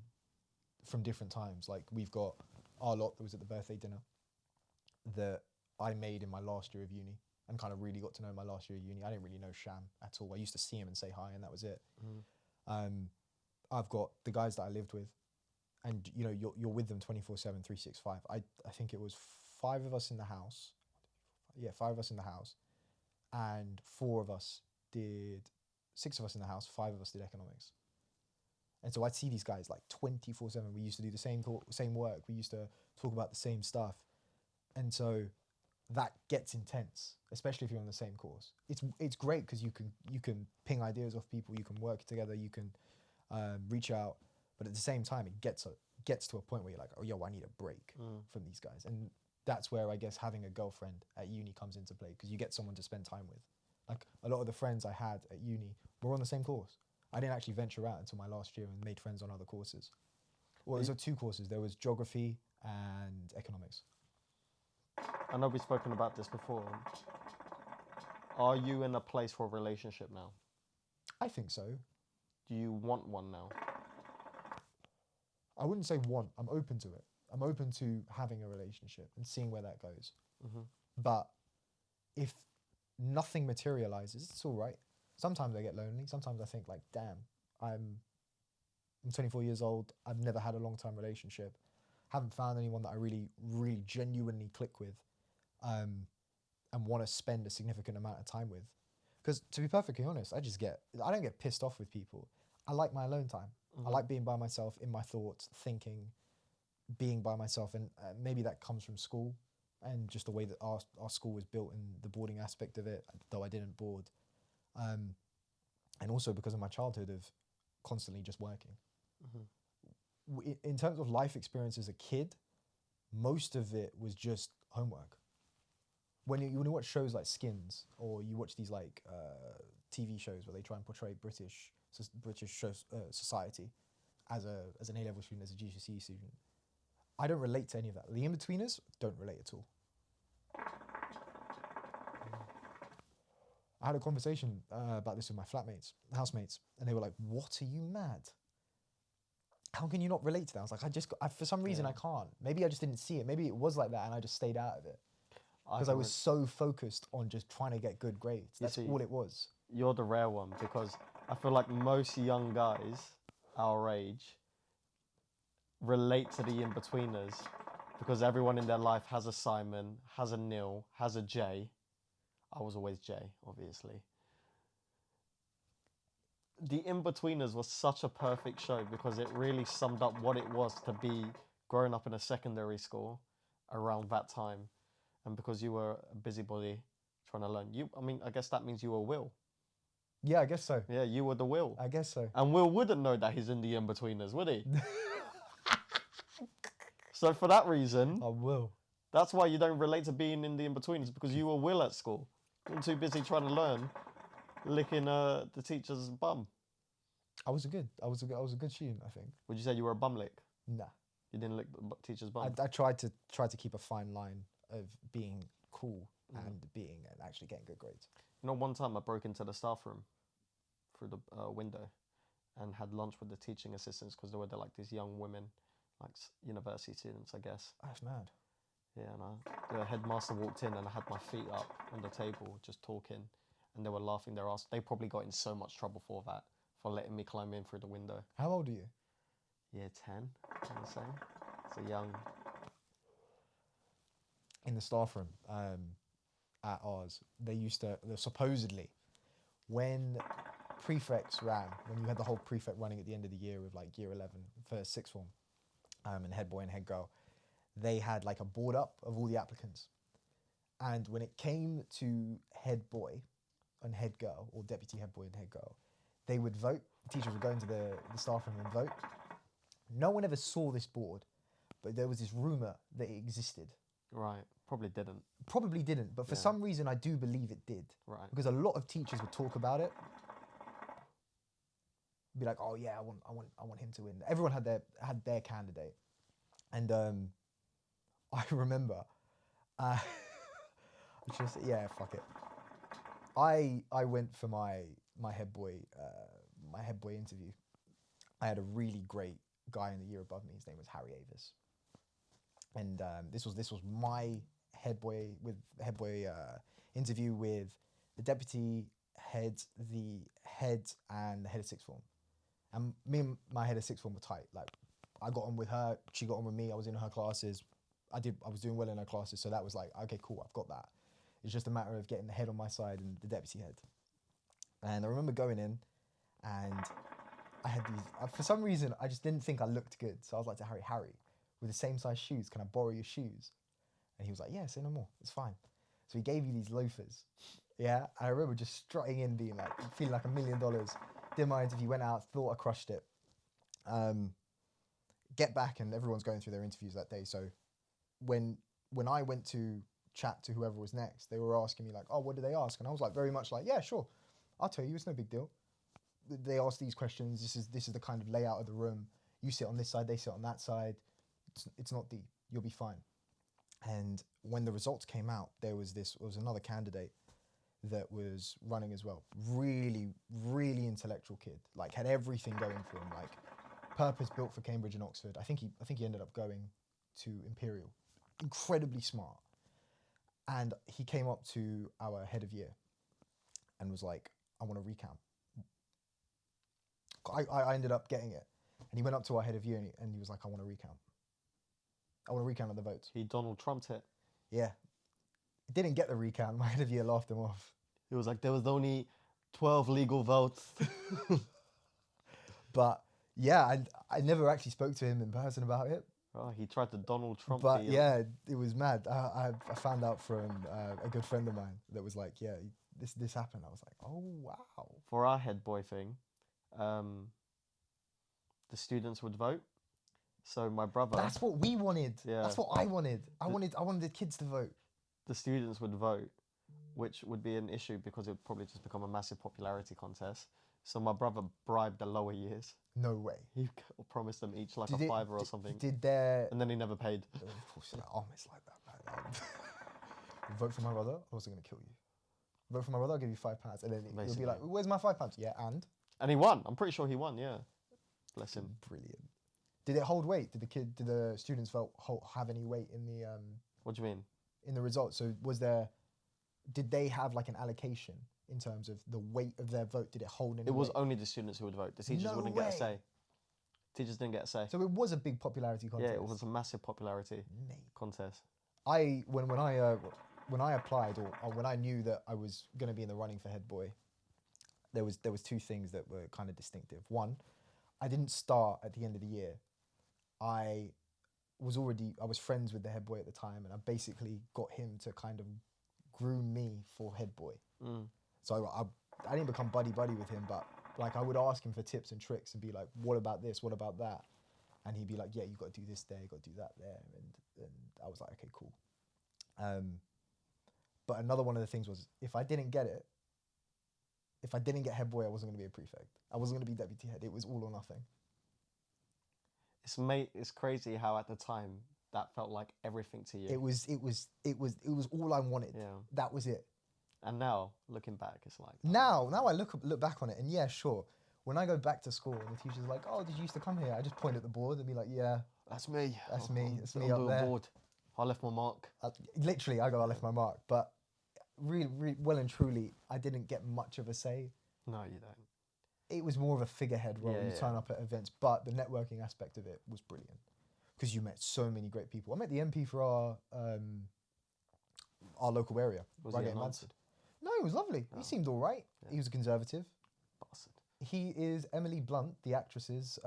from different times. Like, we've got our lot that was at the birthday dinner that I made in my last year of uni, and kind of really got to know my last year of uni. I didn't really know Sham at all. I used to see him and say hi, and that was it. I've got the guys that I lived with, and you know, you're with them 24/7, 365. I think it was 5 of us in the house. Yeah, 5 of us in the house, and 6 of us in the house, 5 of us did economics. And so I'd see these guys like 24/7. We used to do the same work. We used to talk about the same stuff. And so that gets intense, especially if you're on the same course. It's great because you can ping ideas off people, you can work together, you can reach out. But at the same time, it gets to a point where you're like, oh, yo, I need a break from these guys. And that's where I guess having a girlfriend at uni comes into play, because you get someone to spend time with. Like a lot of the friends I had at uni were on the same course. I didn't actually venture out until my last year and made friends on other courses. Well, there was 2 courses. There was geography and economics. I know we've spoken about this before. Are you in a place for a relationship now? I think so. Do you want one now? I wouldn't say want. I'm open to it. I'm open to having a relationship and seeing where that goes. But if nothing materializes, it's all right. Sometimes I get lonely. Sometimes I think like, damn, I'm 24 years old. I've never had a long-term relationship. Haven't found anyone that I really, really genuinely click with, and want to spend a significant amount of time with. Because to be perfectly honest, I don't get pissed off with people. I like my alone time. I like being by myself, in my thoughts, thinking, being by myself. And maybe that comes from school and just the way that our school was built and the boarding aspect of it, though I didn't board. And also because of my childhood of constantly just working. In terms of life experience as a kid, most of it was just homework. When you watch shows like Skins, or you watch these like TV shows where they try and portray British society as an A-level student, as a GCSE student, I don't relate to any of that. The Inbetweeners don't relate at all. I had a conversation about this with my housemates, and they were like, "What, are you mad? How can you not relate to that?" I was like, for some reason I can't. Maybe I just didn't see it. Maybe it was like that and I just stayed out of it. Because I was so focused on just trying to get good grades. That's all it was. You're the rare one, because I feel like most young guys our age relate to the in-betweeners, because everyone in their life has a Simon, has a Neil, has a Jay. I was always Jay, obviously. The In-Betweeners was such a perfect show because it really summed up what it was to be growing up in a secondary school around that time. And because you were a busybody trying to learn, I guess that means you were Will. Yeah, I guess so. Yeah, you were the Will. I guess so. And Will wouldn't know that he's in the In-Betweeners, would he? So for that reason, I will. That's why you don't relate to being in the In-Betweeners, because you were Will at school. You're too busy trying to learn, licking the teacher's bum. I was a good student, I think. Would you say you were a bum lick? Nah. You didn't lick the teacher's bum? I tried to keep a fine line of being cool and actually getting good grades. You know, one time I broke into the staff room through the window and had lunch with the teaching assistants, because there were like these young women, like university students, I guess. That's mad. Yeah, and the headmaster walked in and I had my feet up on the table just talking, and they were laughing their ass. They probably got in so much trouble for that, for letting me climb in through the window. How old are you? Year 10, I would say. So young. In the staff room at ours, supposedly, when prefects ran, when you had the whole prefect running at the end of the year with like year 11 for sixth form, and head boy and head girl, they had like a board up of all the applicants. And when it came to head boy and head girl, or deputy head boy and head girl, they would vote. The teachers would go into the staff room and vote. No one ever saw this board, but there was this rumor that it existed. Right, probably didn't. Probably didn't, but for some reason I do believe it did. Right. Because a lot of teachers would talk about it. Be like, oh yeah, I want him to win. Everyone had their candidate. And I remember fuck it. I went for my head boy interview. I had a really great guy in the year above me. His name was Harry Avis. And this was my head boy interview with the deputy head, the head, and the head of sixth form. And me and my head of sixth form were tight. Like, I got on with her, she got on with me. I was in her classes. I was doing well in her classes, so that was like, okay, cool, I've got that. It's just a matter of getting the head on my side and the deputy head. And I remember going in, and I had these. For some reason, I just didn't think I looked good, so I was like to Harry, with the same size shoes, can I borrow your shoes? And he was like, yeah, say no more, it's fine. So he gave me these loafers. Yeah, and I remember just strutting in, being like, feeling like $1 million. Did my interview, went out, thought I crushed it. Get back, and everyone's going through their interviews that day. So when I went to chat to whoever was next, they were asking me like, oh, what did they ask? And I was like, very much like, yeah, sure, I'll tell you, it's no big deal. They asked these questions. This is the kind of layout of the room. You sit on this side, they sit on that side. It's not deep. You'll be fine. And when the results came out, there was another candidate that was running as well. Really, really intellectual kid. Like, had everything going for him. Like, purpose built for Cambridge and Oxford. I think he ended up going to Imperial. Incredibly smart. And he came up to our head of year and was like, I want to recount. I ended up getting it. And he went up to our head of year and he was like, I want to recount. I want to recount on the votes. He Donald Trumped it. Yeah. Didn't get the recount. My head of year laughed him off. He was like, there was only 12 legal votes. But yeah, I never actually spoke to him in person about it. Oh, he tried to Donald Trump. But yeah, it was mad. I found out from a good friend of mine that was like, yeah, this happened. I was like, oh, wow. For our head boy thing, the students would vote. So my brother... That's what we wanted. Yeah. That's what I wanted. I wanted the kids to vote. The students would vote, which would be an issue because it would probably just become a massive popularity contest. So my brother bribed the lower years. No way. He promised them each like a $5 or something. And then he never paid. Of course, it's like that, man. Vote for my brother, I'm also going to kill you. Vote for my brother, I'll give you £5. And then he'll be like, where's my £5? Yeah, and? And he won. I'm pretty sure he won, yeah. Bless him. Brilliant. Did it hold weight? Did the students' vote have any weight in the... What do you mean? In the results? So did they have like an allocation in terms of the weight of their vote? Did it hold any It was weight? only the students who would vote. The teachers wouldn't get a say. Teachers didn't get a say. So it was a big popularity contest. Yeah, it was a massive popularity contest. When I applied or when I knew that I was going to be in the running for head boy, there was two things that were kind of distinctive. One, I didn't start at the end of the year. I was friends with the head boy at the time, and I basically got him to kind of groom me for head boy. So I didn't become buddy with him, but like I would ask him for tips and tricks and be like, what about this? What about that? And he'd be like, yeah, you got to do this there, you got to do that there. And I was like, okay, cool. But another one of the things was, if I didn't get head boy, I wasn't going to be a prefect. I wasn't going to be deputy head. It was all or nothing. It's crazy how at the time that felt like everything to you. It was all I wanted. Yeah. That was it. And now, looking back, it's like... Now I look back on it, and yeah, sure. When I go back to school and the teacher's like, oh, did you used to come here? I just point at the board and be like, yeah. That's me. That's me. It's me up there. Board. I left my mark. Literally, I left my mark. But really, well and truly, I didn't get much of a say. No, you don't. It was more of a figurehead role. You turn up at events, but the networking aspect of it was brilliant because you met so many great people. I met the MP for our local area. Was he answered? No, it was lovely. He seemed all right. Yeah. He was a conservative. Bastard. He is Emily Blunt, the actress's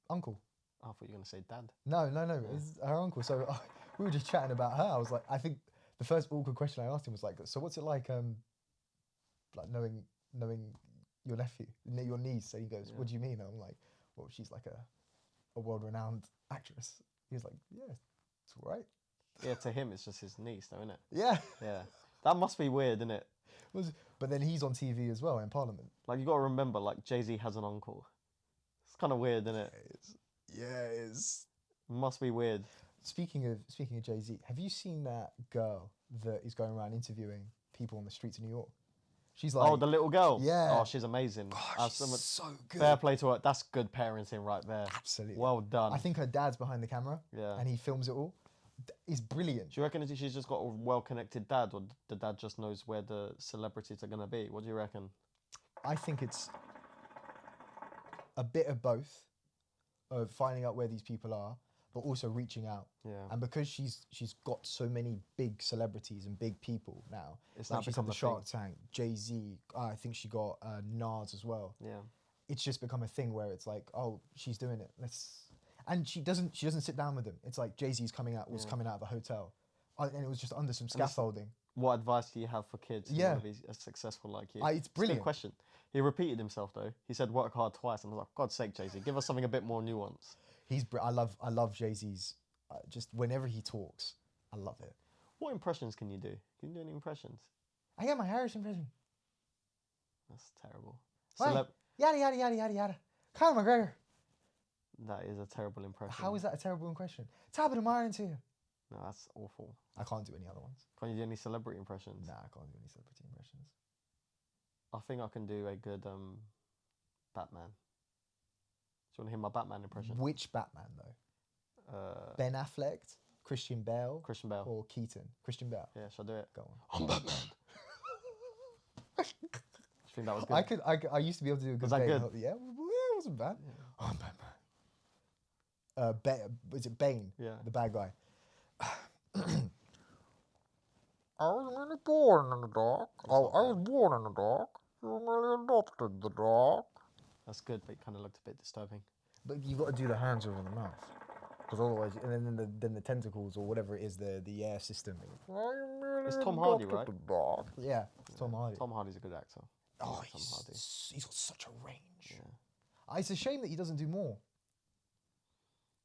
uncle. I thought you were going to say dad. No. Yeah. It's her uncle. So we were just chatting about her. I was like, I think the first awkward question I asked him was like, so what's it like knowing your nephew, your niece? And he goes, what do you mean? And I'm like, well, she's like a world-renowned actress. He was like, yeah, it's all right. Yeah, to him, it's just his niece, though, isn't it? Yeah. Yeah. That must be weird, isn't it? But then he's on TV as well in Parliament. Like, you got to remember, like, Jay-Z has an uncle. It's kind of weird, isn't it? Yeah, it is. Must be weird. Speaking of Jay-Z, have you seen that girl that is going around interviewing people on the streets of New York? She's like... Oh, the little girl? Yeah. Oh, she's amazing. She's so good. Fair play to her. That's good parenting right there. Absolutely. Well done. I think her dad's behind the camera. Yeah. And he films it all. is brilliant. Do you reckon she's just got a well-connected dad, or the dad just knows where the celebrities are going to be? What do you reckon? I think it's a bit of both, of finding out where these people are, but also reaching out. Yeah. And because she's got so many big celebrities and big people now, It's like now she said, become the a Shark thing. Tank, Jay-Z, I think she got Nas as well. Yeah. It's just become a thing where it's like, oh, she's doing it. And she doesn't sit down with them. It's like Jay-Z's coming out of a hotel, and it was just under some scaffolding. What advice do you have for kids who want to be as successful like you? It's brilliant. It's a good question. He repeated himself though. He said, "Work hard twice," and I was like, "God's sake, Jay-Z, give us something a bit more nuanced." I love Jay-Z's. Just whenever he talks, I love it. What impressions can you do? Can you do any impressions? I got my Harris impression. That's terrible. Yada yada yada yada yada. Conor McGregor. That is a terrible impression. How is that a terrible impression? Top of the morning to you. No, that's awful. I can't do any other ones. Can you do any celebrity impressions? Nah, I can't do any celebrity impressions. I think I can do a good Batman. Do you want to hear my Batman impression? Which Batman though? Ben Affleck, Christian Bale, or Keaton? Christian Bale. Yeah, shall I do it? Go on. I'm Batman. I think that was good. I used to be able to do a good. Was that Bane. good? Yeah, it wasn't bad. Yeah. I'm Batman. Was it Bane? Yeah. The bad guy. I was really born in the dark. I was born in the dark. You really adopted the dark. That's good, but it kind of looked a bit disturbing. But you've got to do the hands over the mouth, because otherwise, and then the tentacles or whatever it is, the air system. It's Tom Hardy, right? Yeah, it's Tom Hardy. Tom Hardy's a good actor. Oh, he's got such a range. Yeah. It's a shame that he doesn't do more.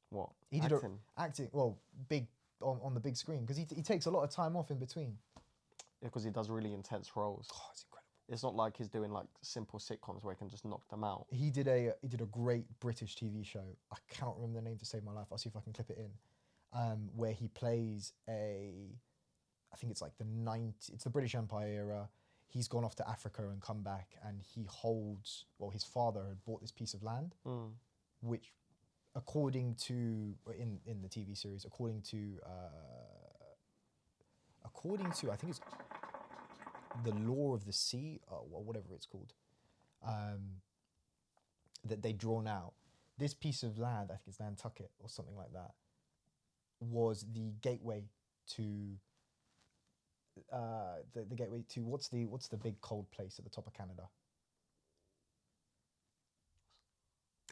What? He did acting? Well, big on the big screen, because he takes a lot of time off in between. Yeah, because he does really intense roles. Oh, it's incredible. It's not like he's doing like simple sitcoms where he can just knock them out. He did a great British TV show. I cannot remember the name to save my life. I'll see if I can clip it in. Where he plays I think it's like it's the British Empire era. He's gone off to Africa and come back, and he holds. Well, his father had bought this piece of land, which, according to in the TV series, according to I think it's the law of the sea, or whatever it's called, that they drawn out. This piece of land, I think it's Nantucket or something like that, was the gateway to the gateway to what's the big cold place at the top of Canada?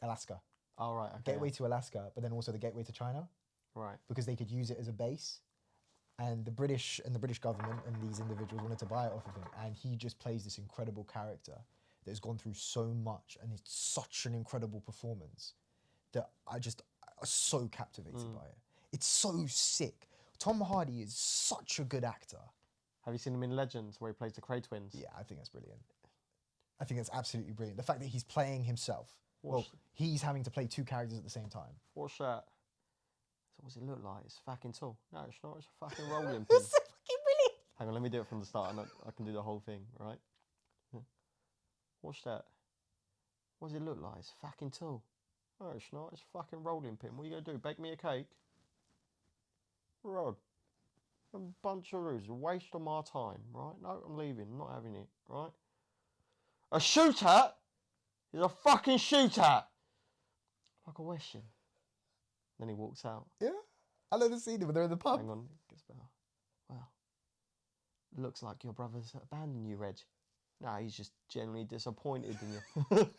Alaska. Oh, right. Okay. Gateway to Alaska, but then also the gateway to China. Right. Because they could use it as a base. And the British government and these individuals wanted to buy it off of him. And he just plays this incredible character that has gone through so much, and it's such an incredible performance that I'm so captivated by it. It's so sick. Tom Hardy is such a good actor. Have you seen him in Legends where he plays the Kray twins? Yeah, I think that's brilliant. I think that's absolutely brilliant. The fact that he's playing himself. He's having to play two characters at the same time. What's that? So what does it look like? It's fucking tall. No, it's not. It's a fucking rolling pin. It's so fucking brilliant. Hang on, let me do it from the start, and I can do the whole thing, right? What's that? What does it look like? It's fucking tall. No, it's not. It's a fucking rolling pin. What are you going to do? Bake me a cake? Rod. A bunch of rules. A waste of my time, right? No, I'm leaving. I'm not having it, right? A shoot at is a fucking shoot at. Like a question. Then he walks out. Yeah. I love the scene when they're in the pub. Hang on, it gets better. Well, looks like your brother's abandoned you, Reg. No, he's just generally disappointed in you.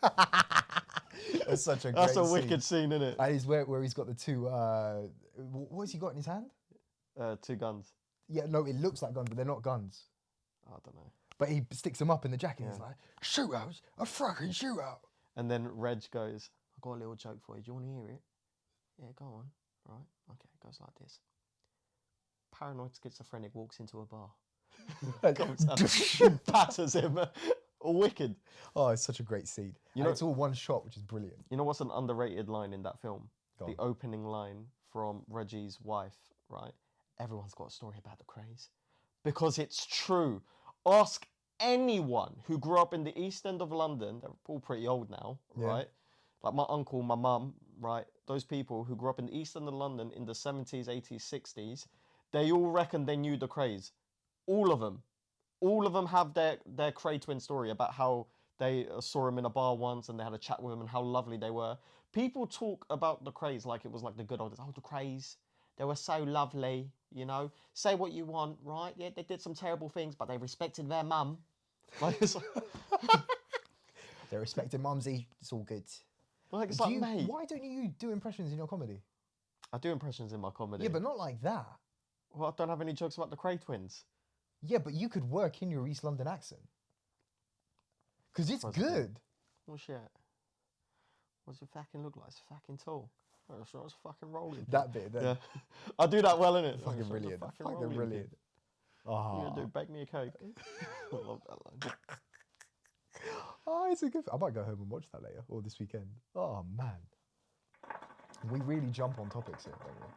That's such a great That's a wicked scene, isn't it? And he's where he's got the two, what has he got in his hand? 2 guns. Yeah, no, it looks like guns, but they're not guns. I don't know. But he sticks them up in the jacket and he's like, shootouts, a fucking shootout. And then Reg goes, I've got a little joke for you. Do you want to hear it? Yeah, go on. Right. Okay, it goes like this. Paranoid schizophrenic walks into a bar. Comes up, batters him. Wicked. Oh, it's such a great scene. You know, it's all one shot, which is brilliant. You know what's an underrated line in that film? Go the on. opening line from Reggie's wife, right? Everyone's got a story about the Krays. Because it's true. Ask anyone who grew up in the East End of London, they're all pretty old now, right? Like my uncle, my mum, right? Those people who grew up in the East End of London in the 70s, 80s, 60s, They all reckon they knew the Krays. All of them. All of them have their Kray twin story about how they saw him in a bar once and they had a chat with him and how lovely they were. People talk about the Krays like it was like the good old days. Oh, the Krays, they were so lovely, you know. Say what you want, right? Yeah, they did some terrible things, but they respected their mum. Like, they respected mumsy. It's all good. Like, it's like, mate. Why don't you do impressions in your comedy? I do impressions in my comedy. Yeah, but not like that. Well, I don't have any jokes about the Kray twins. Yeah, but you could work in your East London accent. Because it's good. Oh, shit. What's your fucking look like? It's fucking tall. Oh, it's fucking rolling. That bit, then. Yeah. I do that well, innit? Fucking brilliant. Fucking brilliant. Oh. You do, bake me a cake. I love that line. Oh, it's a good. I might go home and watch that later or this weekend. Oh man, we really jump on topics here, don't we?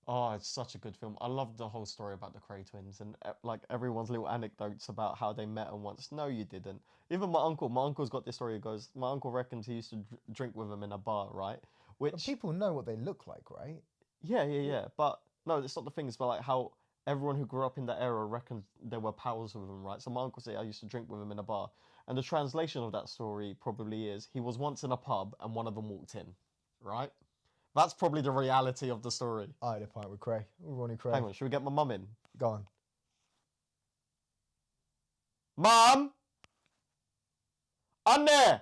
Oh, it's such a good film. I love the whole story about the Kray twins and like everyone's little anecdotes about how they met and once. No, you didn't. Even my uncle's got this story. He goes, my uncle reckons he used to drink with him in a bar, right? Which but people know what they look like, right? Yeah. But no, it's not the thing. It's about like how everyone who grew up in that era reckons they were pals with him, right? So my uncle said, I used to drink with him in a bar. And the translation of that story probably is, he was once in a pub and one of them walked in, right? That's probably the reality of the story. I had a pint with Kray. Ronnie Kray. Hang on, should we get my mum in? Go on. Mum! Anne!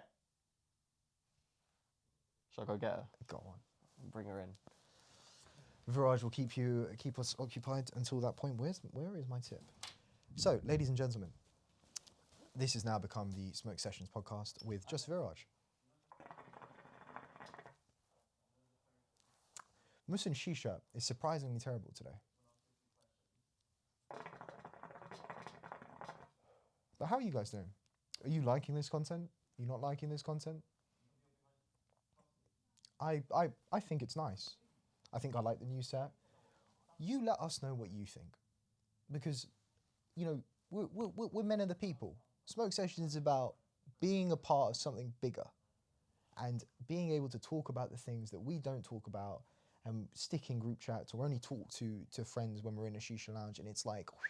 Shall I go get her? Go on. Bring her in. Viraj will keep us occupied until that point. Where is my tip? So, ladies and gentlemen, this has now become the Smoke Sessions podcast with just Viraj. Mushin shisha is surprisingly terrible today. But how are you guys doing? Are you liking this content? Are you not liking this content? I think it's nice. I think I like the new set. You let us know what you think. Because, you know, we're men of the people. Smoke Sessions is about being a part of something bigger and being able to talk about the things that we don't talk about and stick in group chats or only talk to friends when we're in a shisha lounge, and it's like, whew,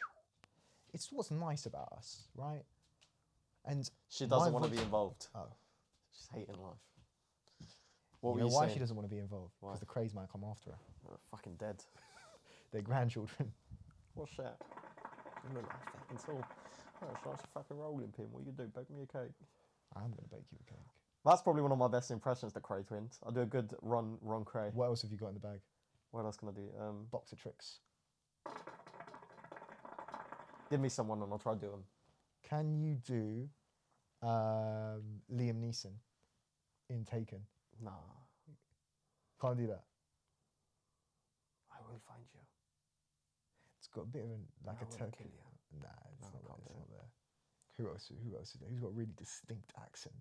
it's what's nice about us, right? And she doesn't want to be involved. Oh. She's hating life. What you were know you why saying? she doesn't want to be involved? Why? Because the Krays might come after her. They're fucking dead. They're grandchildren. What's that? You look like fucking tall. Oh, it's a fucking rolling pin. What you do? Bake me a cake. I'm going to bake you a cake. That's probably one of my best impressions, the Kray twins. I do a good Ron Kray. What else have you got in the bag? What else can I do? Box of tricks. Give me someone and I'll try to do them. Can you do Liam Neeson in Taken? Nah. Can't do that. I will find you. It's got a bit of like a turkey. Nah, it's not there. Who else is there? Who's got a really distinct accent?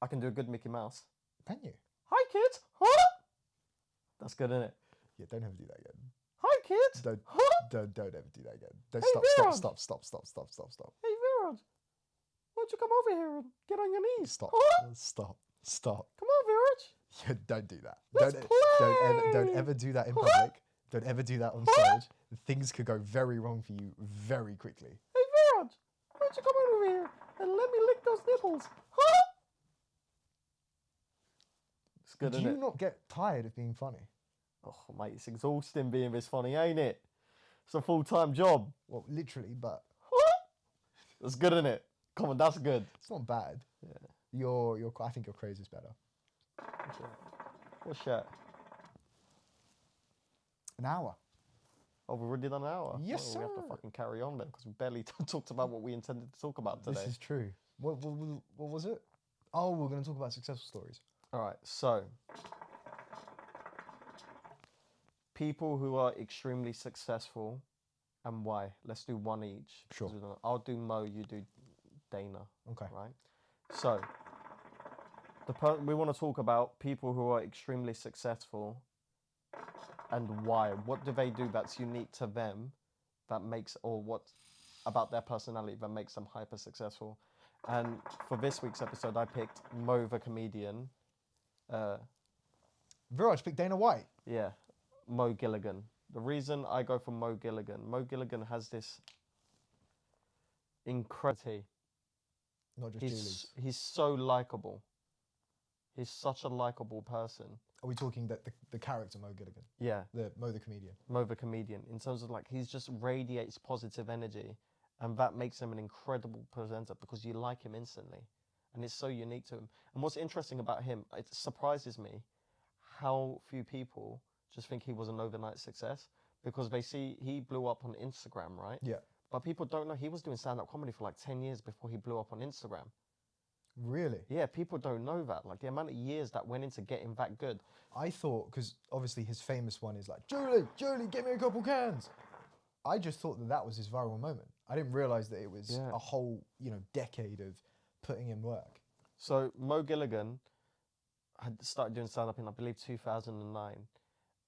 I can do a good Mickey Mouse. Can you? Hi kids! Huh? That's good, isn't it? Yeah, don't ever do that again. Hi kids! Don't ever do that again. Don't Hey, stop. Hey Viraj! Why don't you come over here and get on your knees? Stop. Stop. Come on, Viraj! Yeah, don't do that. Let's Don't ever do that in public. Don't ever do that on stage. Things could go very wrong for you very quickly. Hey Viraj! Why don't you come over here and let me lick those nipples? It's good, Do isn't you it? not get tired of being funny? Oh, mate, it's exhausting being this funny, ain't it? It's a full-time job. Well, literally, but That's good, isn't it? Come on, that's good. it's not bad. Yeah. I think your craze is better. What's that? An hour. Oh, we've already done an hour? Yes, We have sir. to fucking carry on then, because we barely talked about what we intended to talk about today. This is true. What was it? Oh, we're going to talk about successful stories. All right, so people who are extremely successful and why. Let's do one each. Sure. I'll do Mo, you do Dana. Okay. Right? So, we want to talk about people who are extremely successful and why. What do they do that's unique to them that makes, or what about their personality that makes them hyper successful? And for this week's episode, I picked Mo the comedian. Viraj picked Dana White. Yeah. Mo Gilligan. The reason I go for Mo Gilligan has this incredibility. Not just Julie's. He's so likable. He's such a likable person. Are we talking that the character Mo Gilligan? Yeah. The Mo the comedian. Mo the comedian. In terms of like, he's just radiates positive energy, and that makes him an incredible presenter because you like him instantly, and it's so unique to him. And what's interesting about him, it surprises me how few people just think he was an overnight success, because they see he blew up on Instagram, right? Yeah. But people don't know he was doing stand-up comedy for like 10 years before he blew up on Instagram. Really? Yeah, people don't know that. Like the amount of years that went into getting that good. I thought, because obviously his famous one is like, Julie, get me a couple cans. I just thought that was his viral moment. I didn't realise that it was a whole, decade of putting in work. So Mo Gilligan had started doing stand-up in, I believe, 2009.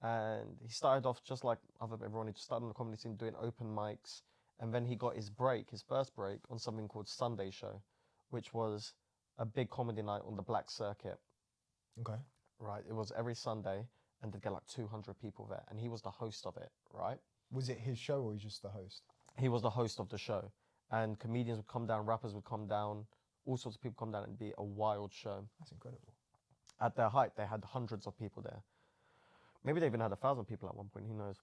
And he started off just like everyone. He just started on the comedy scene doing open mics. And then he got his first break, on something called Sunday Show, which was a big comedy night on the black circuit. Okay. Right. It was every Sunday, and they'd get like 200 people there. And he was the host of it, right? Was it his show or was he just the host? He was the host of the show. And comedians would come down, rappers would come down, all sorts of people come down, and it'd be a wild show. That's incredible. At their height, they had hundreds of people there. Maybe they even had 1,000 people at one point, who knows?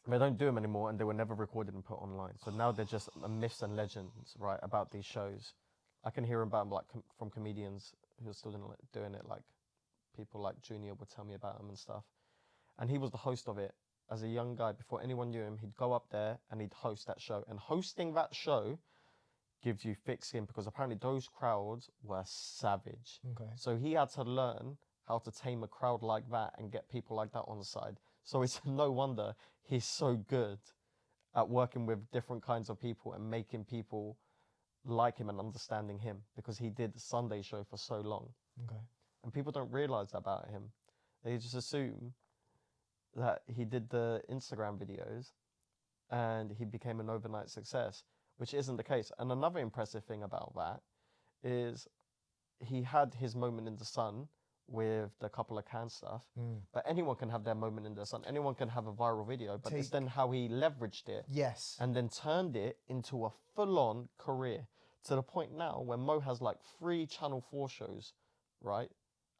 They don't do them anymore, and they were never recorded and put online. So now they're just myths and legends, right, about these shows. I can hear about them like from comedians who are still doing it, like people like Junior would tell me about them and stuff. And he was the host of it as a young guy. Before anyone knew him, he'd go up there and he'd host that show. And hosting that show gives you thick skin, because apparently those crowds were savage. Okay. So he had to learn how to tame a crowd like that and get people like that on the side. So it's no wonder he's so good at working with different kinds of people and making people like him and understanding him, because he did the Sunday Show for so long. Okay. And people don't realize that about him. They just assume that he did the Instagram videos and he became an overnight success, which isn't the case. And another impressive thing about that is he had his moment in the sun with the couple of can stuff, but anyone can have their moment in the sun. Anyone can have a viral video, but it's then how he leveraged it. Yes. And then turned it into a full-on career, to the point now where Mo has like 3 Channel 4 shows, right,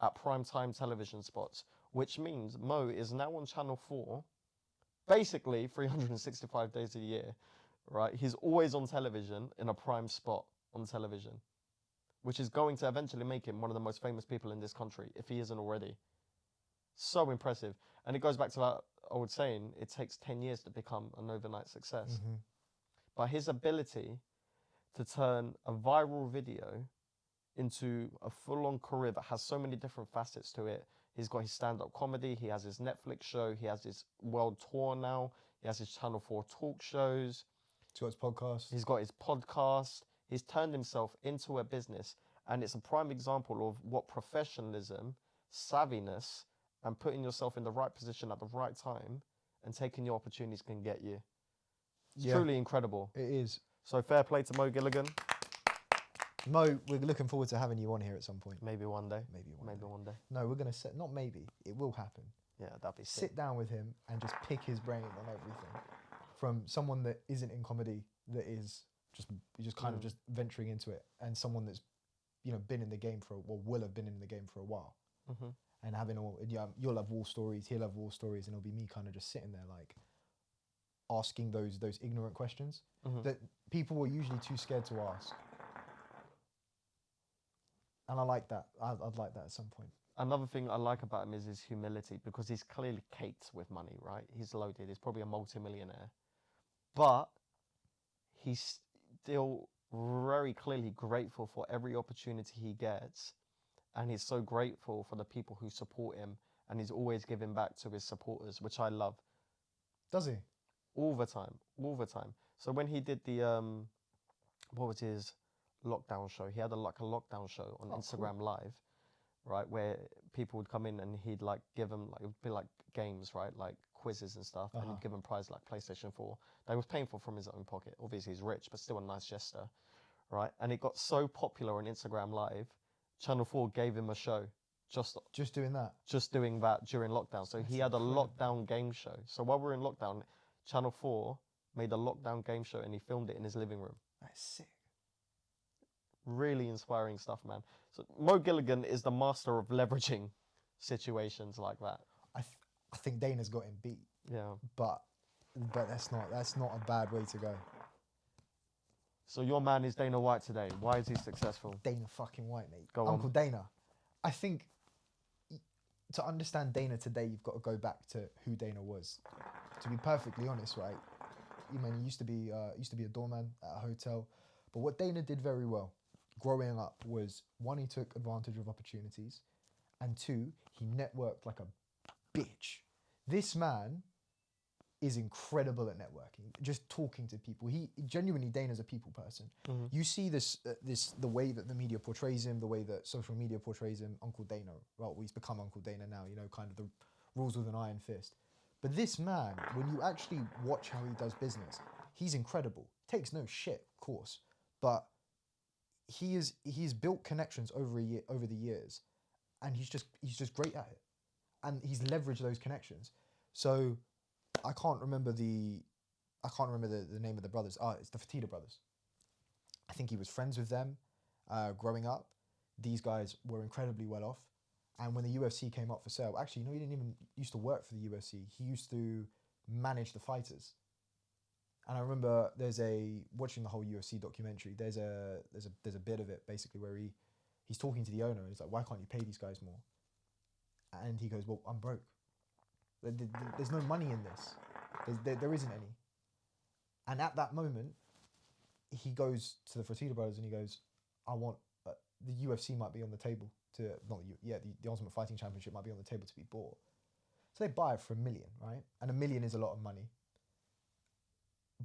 at primetime television spots, which means Mo is now on Channel 4, basically 365 days a year, right? He's always on television in a prime spot on television, which is going to eventually make him one of the most famous people in this country, if he isn't already. So impressive. And it goes back to that old saying, it takes 10 years to become an overnight success. Mm-hmm. But his ability to turn a viral video into a full-on career that has so many different facets to it. He's got his stand-up comedy, he has his Netflix show, he has his world tour now, he has his Channel 4 talk shows. He's got his podcast. He's got his podcast. He's turned himself into a business, and it's a prime example of what professionalism, savviness, and putting yourself in the right position at the right time and taking your opportunities can get you. It's truly incredible. It is. So fair play to Mo Gilligan. Mo, we're looking forward to having you on here at some point. Maybe one day. Maybe one day. No, we're going to set, not maybe, it will happen. Yeah, that'd be sick. Sit down with him and just pick his brain on everything. From someone that isn't in comedy, that is just kind of just venturing into it, and someone that's, been in the game will have been in the game for a while. Mm-hmm. And having you'll have war stories, he'll have war stories, and it'll be me kind of just sitting there like asking those ignorant questions that people were usually too scared to ask. And I like that. I'd like that at some point. Another thing I like about him is his humility, because he's clearly caked with money, right? He's loaded. He's probably a multimillionaire. But he's still very clearly grateful for every opportunity he gets. And he's so grateful for the people who support him. And he's always giving back to his supporters, which I love. Does he? All the time. So when he did the, what was his lockdown show? He had a lockdown show on Instagram Live, right? Where people would come in and he'd like give them, like, it would be like games, right? Like quizzes and stuff. And he'd give them prizes like PlayStation 4. That was painful from his own pocket. Obviously he's rich, but still a nice gesture, right? And it got so popular on Instagram Live, Channel 4 gave him a show just doing that. Just doing that during lockdown. So he had a lockdown game show. So while we were in lockdown, Channel 4 made a lockdown game show and he filmed it in his living room. That's sick. Really inspiring stuff, man. So Mo Gilligan is the master of leveraging situations like that. I think Dana's got him beat. Yeah. But that's not a bad way to go. So your man is Dana White today. Why is he successful? Dana fucking White, mate. Go Uncle on. Dana. I think to understand Dana today, you've got to go back to who Dana was. To be perfectly honest, right? He used to be a doorman at a hotel. But what Dana did very well growing up was, one, he took advantage of opportunities, and two, he networked like a bitch. This man is incredible at networking, just talking to people. He genuinely, Dana's a people person. Mm-hmm. You see the way that the media portrays him, the way that social media portrays him, Uncle Dana. Well, he's become Uncle Dana now, kind of the rules with an iron fist. But this man, when you actually watch how he does business, he's incredible. Takes no shit, of course, but he's built connections over the years, and he's just great at it, and he's leveraged those connections. So I can't remember the name of the brothers. It's the Fertitta brothers. I think he was friends with them growing up. These guys were incredibly well off. And when the UFC came up for sale, actually, he didn't even used to work for the UFC. He used to manage the fighters. And I remember watching the whole UFC documentary, there's a bit of it basically where he's talking to the owner and he's like, why can't you pay these guys more? And he goes, well, I'm broke. There's no money in this. There isn't any. And at that moment, he goes to the Fertitta brothers and he goes, I want, the UFC might be on the table the Ultimate Fighting Championship might be on the table to be bought. So they buy it for $1 million, right? And $1 million is a lot of money.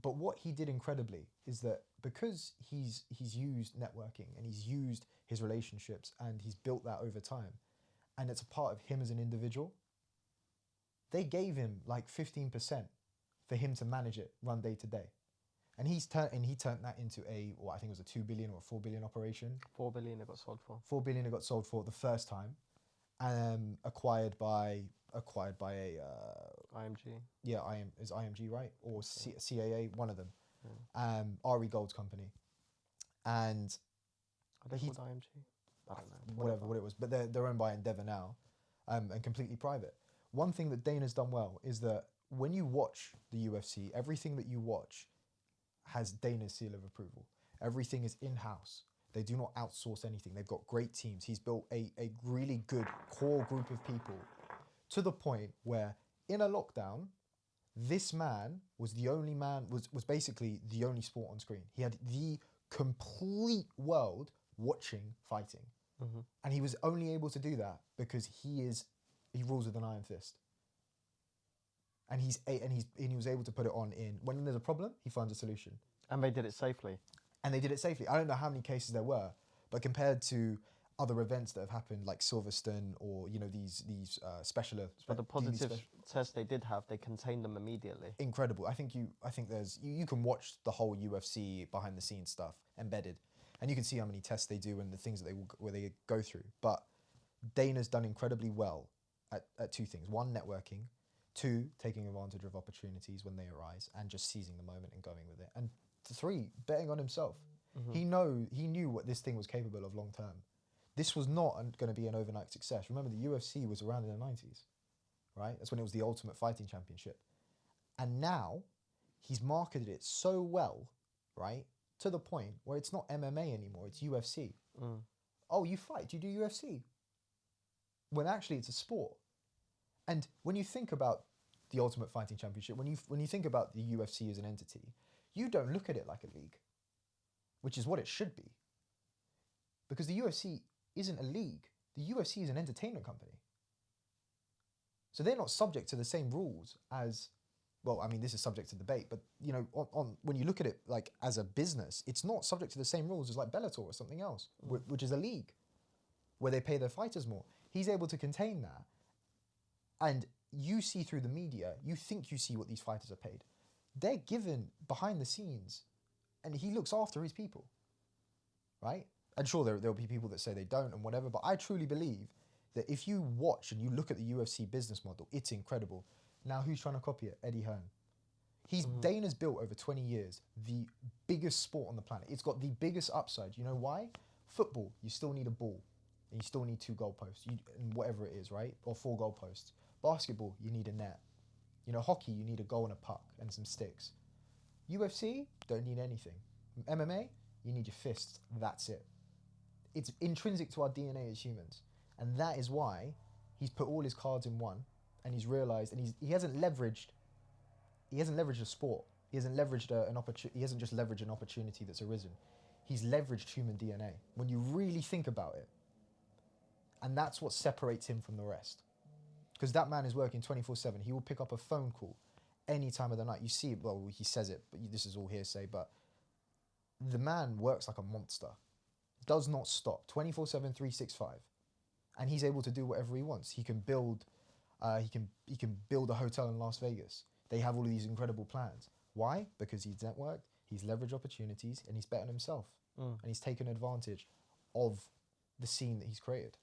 But what he did incredibly is that because he's used networking and he's used his relationships and he's built that over time, and it's a part of him as an individual, they gave him like 15% for him to manage it, run day to day. And he turned that into I think it was a 2 billion or a 4 billion operation. 4 billion it got sold for. 4 billion it got sold for the first time. Acquired by a IMG. Yeah, is IMG right? Or CAA, one of them. Yeah. RE Gold's company. And are they called IMG? I don't know. Whatever what it was. But they're owned by Endeavour now, and completely private. One thing that Dana's done well is that when you watch the UFC, everything that you watch has Dana's seal of approval. Everything is in-house. They do not outsource anything. They've got great teams. He's built a really good core group of people to the point where in a lockdown, this man was basically the only sport on screen. He had the complete world watching fighting. Mm-hmm. And he was only able to do that because he rules with an iron fist. And he was able to put it on when there's a problem, he finds a solution. And they did it safely. I don't know how many cases there were, but compared to other events that have happened, like Silverstone or these special. But the positive tests they did have, they contained them immediately. Incredible. I think there's you can watch the whole UFC behind the scenes stuff embedded, and you can see how many tests they do and the things that they go through. But Dana's done incredibly well at two things: one, networking; two, taking advantage of opportunities when they arise and just seizing the moment and going with it; and three, betting on himself. Mm-hmm. He knew what this thing was capable of long term. This was not going to be an overnight success. Remember, the UFC was around in the 90s, right? That's when it was the Ultimate Fighting Championship. And now he's marketed it so well, right? To the point where it's not MMA anymore, it's UFC. Mm. Oh, you fight, you do UFC. When actually it's a sport. And when you think about the Ultimate Fighting Championship, when you think about the UFC as an entity, you don't look at it like a league, which is what it should be. Because the UFC isn't a league. The UFC is an entertainment company. So they're not subject to the same rules as, well, I mean, this is subject to debate, but when you look at it like as a business, it's not subject to the same rules as like Bellator or something else, which is a league where they pay their fighters more. He's able to contain that. And you see through the media, you think you see what these fighters are paid. They're given behind the scenes, and he looks after his people, right? And sure, there'll be people that say they don't and whatever, but I truly believe that if you watch and you look at the UFC business model, it's incredible. Now, who's trying to copy it? Eddie Hearn. Dana's built over 20 years the biggest sport on the planet. It's got the biggest upside. You know why? Football, you still need a ball, and you still need 2 goalposts, and whatever it is, right? Or 4 goalposts. Basketball, you need a net. You know, hockey, you need a goal and a puck and some sticks. UFC, don't need anything. MMA, you need your fists. That's it. It's intrinsic to our DNA as humans, and that is why he's put all his cards in one, and he's realised, and he hasn't leveraged a sport. He hasn't leveraged an opportunity. He hasn't just leveraged an opportunity that's arisen. He's leveraged human DNA when you really think about it. And that's what separates him from the rest. Because that man is working 24/7. He will pick up a phone call any time of the night. You see, well, he says it, but this is all hearsay, but the man works like a monster. Does not stop. 24/7, 365. And he's able to do whatever he wants. He can build he can build a hotel in Las Vegas. They have all of these incredible plans. Why? Because he's networked, he's leveraged opportunities, and he's betting himself. And he's taken advantage of the scene that he's created.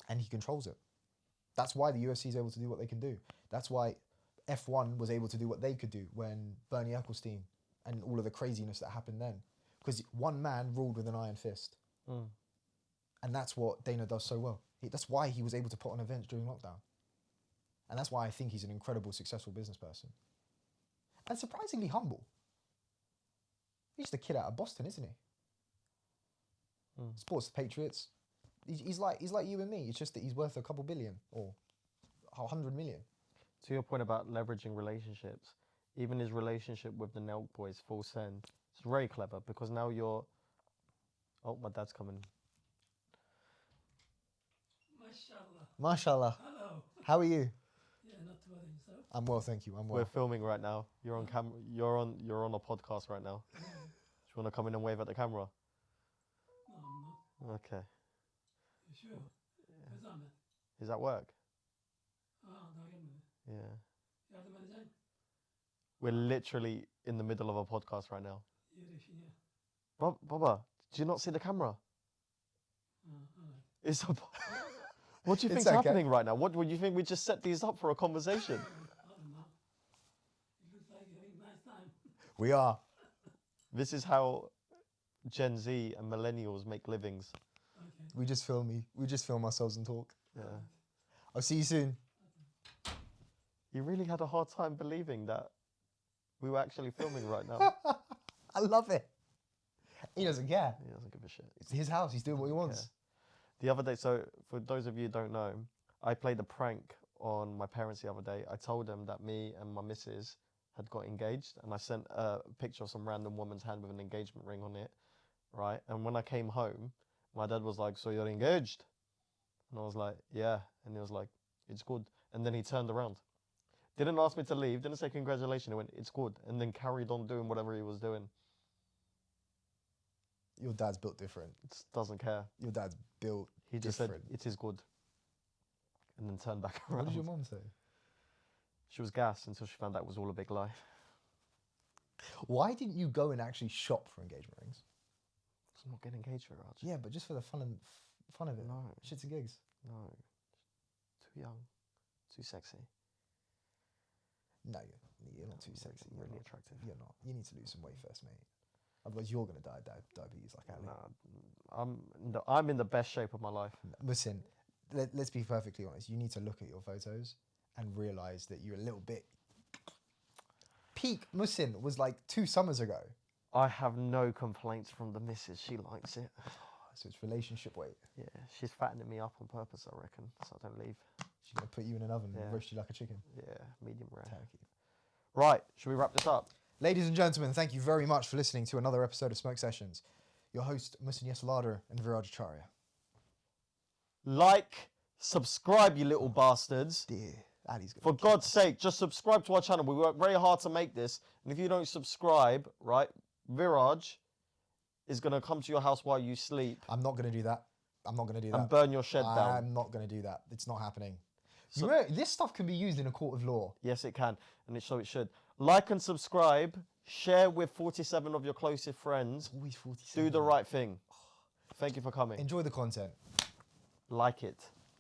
And he controls it. That's why the UFC is able to do what they can do. That's why F1 was able to do what they could do when Bernie Ecclestone and all of the craziness that happened then. Because one man ruled with an iron fist. And that's what Dana does so well. That's why he was able to put on events during lockdown. And that's why I think he's an incredible, successful business person. And surprisingly humble. He's just a kid out of Boston, isn't he? Supports the Patriots. He's like you and me. It's just that he's worth a couple billion or 100 million. To your point about leveraging relationships, even his relationship with the Nelk boys, Full Send, it's very clever because now you're... Oh, my dad's coming. Mashallah. Hello. How are you? Yeah, not too bad yourself. I'm well, thank you. I'm well. We're filming right now. You're on camera. You're on a podcast right now. Do you want to come in and wave at the camera? No, I'm not. Okay. You sure? Yeah. Is that work? Yeah. We're literally in the middle of a podcast right now. Baba, do you not see the camera? It's a... What do you think's happening right now? What do you think? We just set these up for a conversation. I don't know. It looks like you're having a nice time. We are. This is how Gen Z and millennials make livings. Okay. We just film ourselves and talk. Yeah. I'll see you soon. You really had a hard time believing that we were actually filming right now. I love it. He doesn't care. He doesn't give a shit. It's his house. He's doing what he wants. Yeah. The other day, so for those of you who don't know, I played a prank on my parents the other day. I told them that me and my missus had got engaged, and I sent a picture of some random woman's hand with an engagement ring on it, right? And when I came home, my dad was like, "So you're engaged?" And I was like, "Yeah." And he was like, "It's good." And then he turned around. Didn't ask me to leave, didn't say congratulations, he went, "It's good." And then carried on doing whatever he was doing. Your dad's built different. Just doesn't care. Your dad's built He just different. said, "It is good." And then turned back around. What did your mum say? She was gassed until she found out it was all a big lie. Why didn't you go and actually shop for engagement rings? I'm not getting engaged, Viraj. Yeah, but just for the fun of it. No. Shits and gigs. No. Too young. Too sexy. No, you're not too sexy. Really attractive. You're not. You need to lose some weight first, mate. Otherwise, you're going to die of diabetes like Ali. Nah, I'm in the best shape of my life. Listen, let's be perfectly honest. You need to look at your photos and realise that you're a little bit... Peak Mushin was like 2 summers ago. I have no complaints from the missus. She likes it. So it's relationship weight. Yeah, she's fattening me up on purpose, I reckon, so I don't leave. She's going to put you in an oven and roast you like a chicken. Yeah, medium rare. Turkey. Right, should we wrap this up? Ladies and gentlemen, thank you very much for listening to another episode of Smoke Sessions. Your host, Muhsin and Viraj Acharya. Like, subscribe, you little bastards. Dear, Ali's For God's sake, just subscribe to our channel. We work very hard to make this. And if you don't subscribe, right, Viraj is going to come to your house while you sleep. I'm not going to do that. And burn your shed down. I'm not going to do that. It's not happening. So, this stuff can be used in a court of law. Yes, it can. And so it should. Like and subscribe. Share with 47 of your closest friends. Always 47. Do the right thing. Thank you for coming. Enjoy the content. Like it.